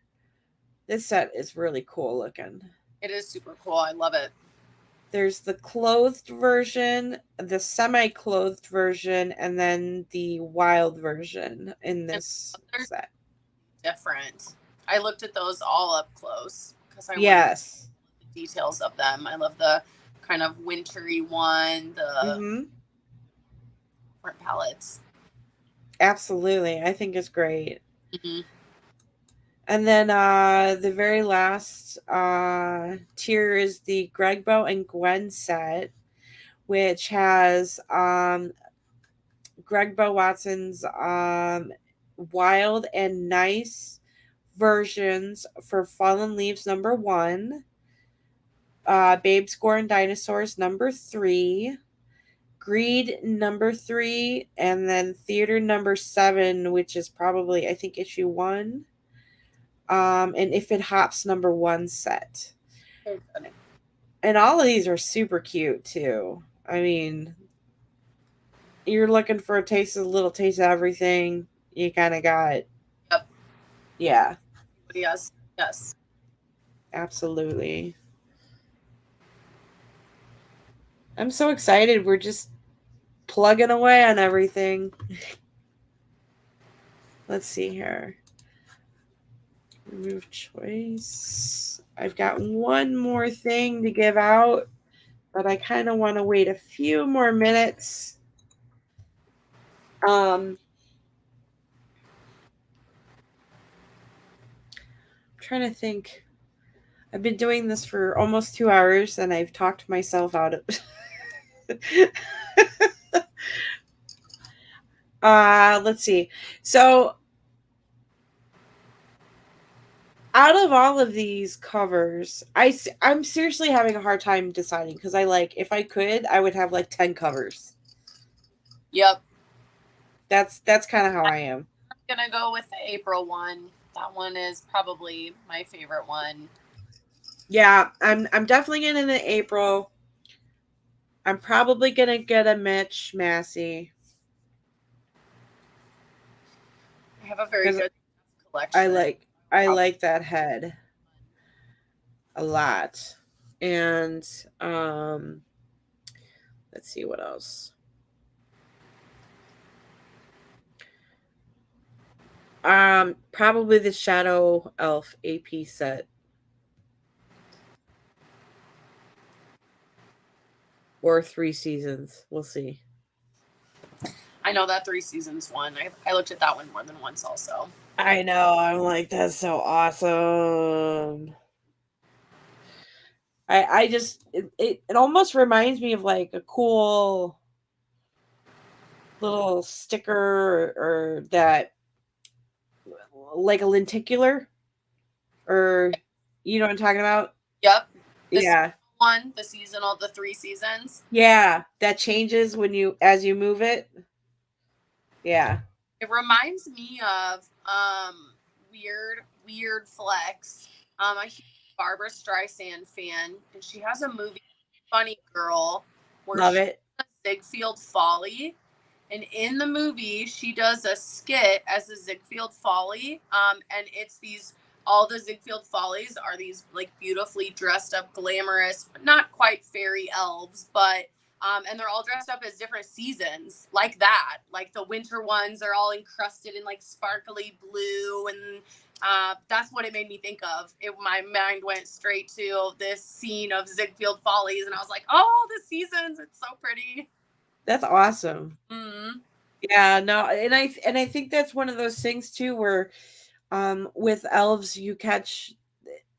this set is really cool looking. It is super cool. I love it. There's the clothed version, the semi-clothed version, and then the wild version in this set. Different. I looked at those all up close because I yes. The details of them. I love the kind of wintry one, the different palettes. Absolutely. I think it's great. Mm-hmm. And then the very last tier is the Gregbo and Gwen set, which has Gregbo Watson's Wild and Nice versions for Fallen Leaves #1, Babe Score and Dinosaurs #3, Greed #3, and then Theater #7, which is probably, I think, issue 1. And If It Hops #1 set. And all of these are super cute too. I mean, you're looking for a little taste of everything. You kind of got. Yep. Yeah. Yes. Absolutely. I'm so excited. We're just plugging away on everything. Let's see here. Remove choice. I've got one more thing to give out, but I kind of want to wait a few more minutes. I'm trying to think. I've been doing this for almost 2 hours, and I've talked myself out of let's see. So out of all of these covers, I'm seriously having a hard time deciding, because if I could, I would have like 10 covers. Yep. That's kind of how I am. I'm gonna go with the April one. That one is probably my favorite one. Yeah, I'm definitely getting an April. I'm probably gonna get a Mitch Massey. I have a very good collection. I like that head a lot. And let's see what else. Probably the Shadow Elf AP set. Or 3 seasons. We'll see. I know that 3 seasons one. I looked at that one more than once also. I know. I'm like, that's so awesome. I just it almost reminds me of like a cool little sticker or that, like a lenticular, or you know what I'm talking about? Yep. Yeah. The seasonal, the 3 seasons. Yeah, that changes as you move it. Yeah. It reminds me of Weird Flex. I'm a huge Barbara Streisand fan, and she has a movie, Funny Girl, where Love she it. does Ziegfeld Folly. And in the movie, she does a skit as a Ziegfeld Folly. And it's all the Ziegfeld Follies are these like beautifully dressed up, glamorous, but not quite fairy elves, but and they're all dressed up as different seasons, like that. Like the winter ones are all encrusted in like sparkly blue, and that's what it made me think of. My mind went straight to this scene of Ziegfeld Follies, and I was like, oh, the seasons, it's so pretty. That's awesome. Mm-hmm. Yeah, no, and I think that's one of those things too where with elves you catch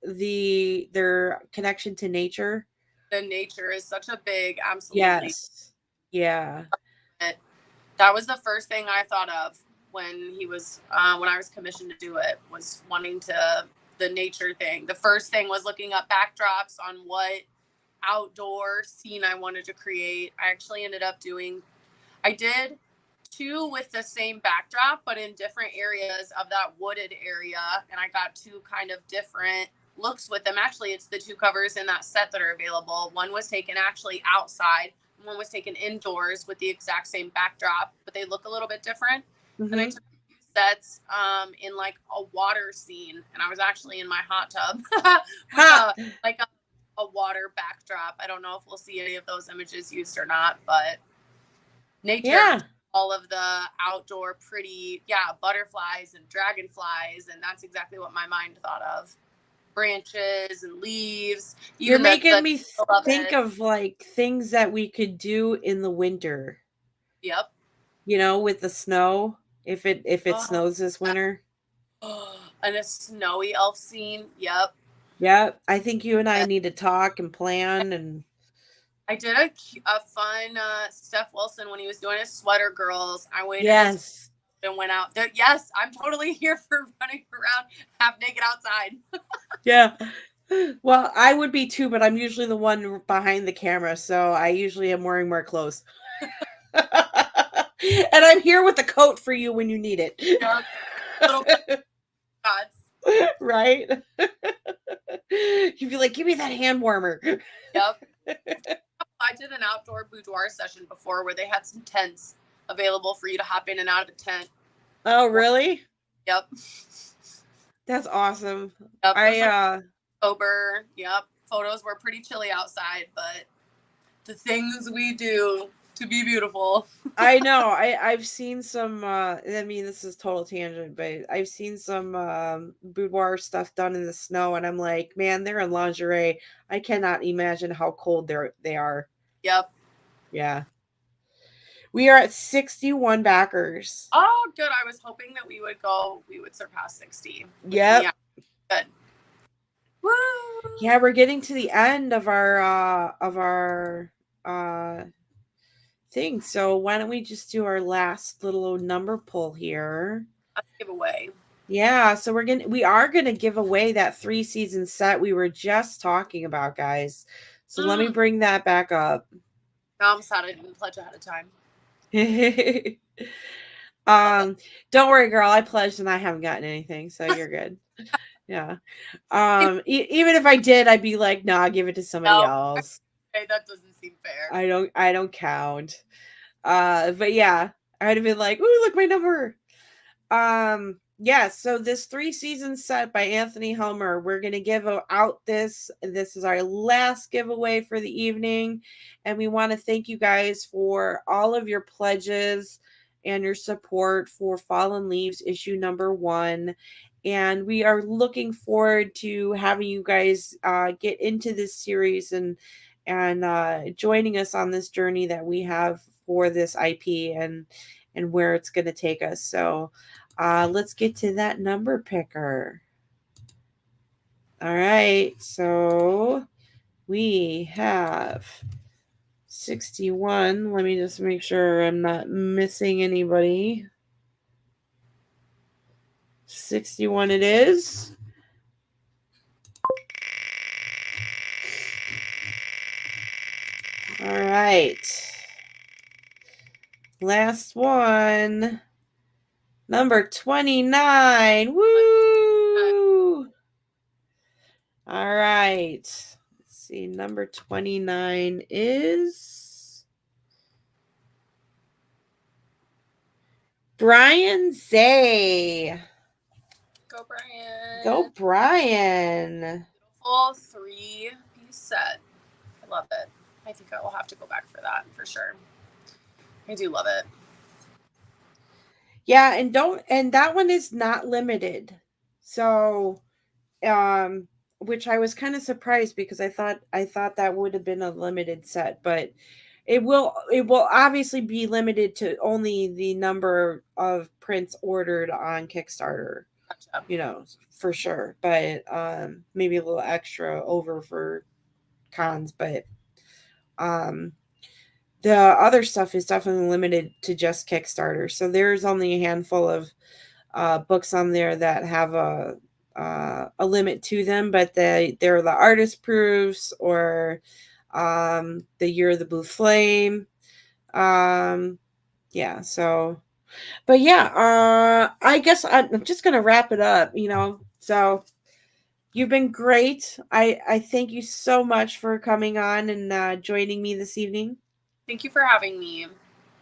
their connection to nature. The nature is such a big, absolutely. Yes. Yeah. That was the first thing I thought of when I was commissioned to do it, was wanting the nature thing. The first thing was looking up backdrops on what outdoor scene I wanted to create. I actually ended up I did 2 with the same backdrop, but in different areas of that wooded area. And I got 2 kind of different looks with them. Actually, it's the 2 covers in that set that are available. One was taken actually outside. One was taken indoors with the exact same backdrop, but they look a little bit different. Mm-hmm. And I took sets in like a water scene, and I was actually in my hot tub with a water backdrop. I don't know if we'll see any of those images used or not, but nature. Yeah. All of the outdoor pretty, butterflies and dragonflies, and that's exactly what my mind thought of. Branches and leaves. You're making me think of like things that we could do in the winter. Yep. You know, with the snow, if it snows this winter. And a snowy elf scene. Yep. Yep. I think you and I need to talk and plan. And I did a fun Steph Wilson when he was doing his Sweater Girls. I waited yes. and went out there. Yes, I'm totally here for running around half naked outside. Yeah. Well, I would be too, but I'm usually the one behind the camera, so I usually am wearing more clothes. And I'm here with the coat for you when you need it. Yep. Little gods. Right? You'd be like, give me that hand warmer. Yep. I did an outdoor boudoir session before where they had some tents available for you to hop in and out of a tent. Oh, really? Yep. That's awesome. Yep. Sober. Yep. Photos were pretty chilly outside, but the things we do to be beautiful. I know. I've seen some I mean, this is total tangent, but I've seen some boudoir stuff done in the snow, and I'm like, man, they're in lingerie. I cannot imagine how cold they are. Yep. Yeah. We are at 61 backers. Oh, good. I was hoping that we would surpass 60. Yep. Yeah. Good. Woo! Yeah, we're getting to the end of our thing. So why don't we just do our last little number pull here? Let's give away. Yeah, so we are gonna give away that 3-season set we were just talking about, guys. So let me bring that back up. No, I'm sad I didn't pledge ahead of time. Don't worry, girl. I pledged and I haven't gotten anything, so you're good. Yeah. Even if I did, I'd be like, nah, give it to somebody else. Hey, that doesn't seem fair. I don't count. But yeah, I'd have been like, ooh, look my number. Yeah, so this 3-season set by Anthony Helmer, we're going to give out this is our last giveaway for the evening, and we want to thank you guys for all of your pledges and your support for Fallen Leaves issue number 1, and we are looking forward to having you guys get into this series and joining us on this journey that we have for this IP and where it's going to take us. So let's get to that number picker. All right, so we have 61. Let me just make sure I'm not missing anybody. 61 it is. All right. Last one. Number 29. Woo! All right. Let's see. Number 29 is Brian Zay. Go, Brian. Go, Brian. Beautiful 3-piece set. I love it. I think I will have to go back for that for sure. I do love it. Yeah, and that one is not limited. So, which I was kind of surprised because I thought that would have been a limited set, but it will obviously be limited to only the number of prints ordered on Kickstarter. Gotcha. You know, for sure. But maybe a little extra over for cons, but the other stuff is definitely limited to just Kickstarter. So there's only a handful of books on there that have a limit to them, but they're the artist proofs or the Year of the Blue Flame. Yeah, so, but yeah, I guess I'm just going to wrap it up, so you've been great. I thank you so much for coming on and joining me this evening. Thank you for having me.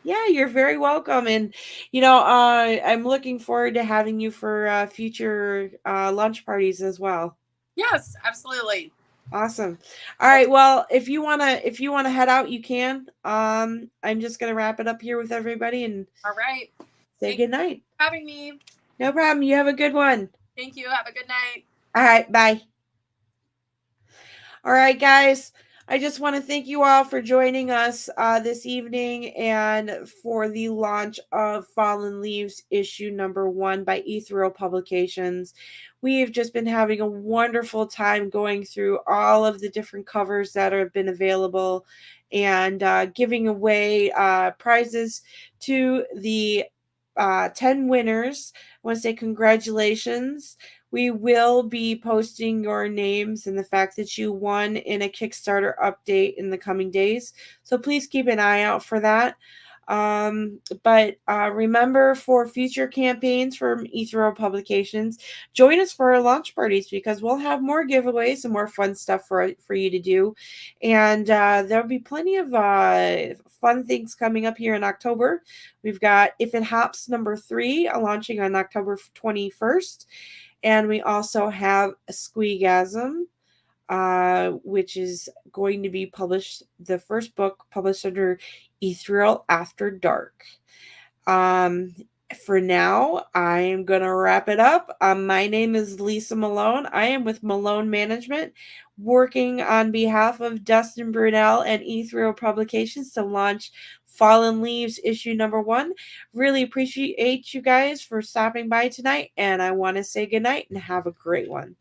Yeah, you're very welcome. And, I'm looking forward to having you for future lunch parties as well. Yes, absolutely. Awesome. All right. Well, if you want to head out, you can. I'm just going to wrap it up here with everybody and all right. Say good night. Thanks for having me. No problem. You have a good one. Thank you. Have a good night. All right. Bye. All right, guys. I just want to thank you all for joining us this evening and for the launch of Fallen Leaves issue number 1 by Ethereal Publications. We've just been having a wonderful time going through all of the different covers that have been available and giving away prizes to the 10 winners. I want to say congratulations. We will be posting your names and the fact that you won in a Kickstarter update in the coming days. So please keep an eye out for that. But remember, for future campaigns from Ethereal Publications, join us for our launch parties because we'll have more giveaways and more fun stuff for you to do. And there'll be plenty of fun things coming up here in October. We've got If It Hops number 3 launching on October 21st. And we also have a Squeegasm, which is going to be published, the first book published under Ethereal After Dark. For now, I am going to wrap it up. My name is Lisa Malone. I am with Malone Management, working on behalf of Dustin Brunell and Ethereal Publications to launch Fallen Leaves issue number 1. Really appreciate you guys for stopping by tonight, and I want to say goodnight and have a great one.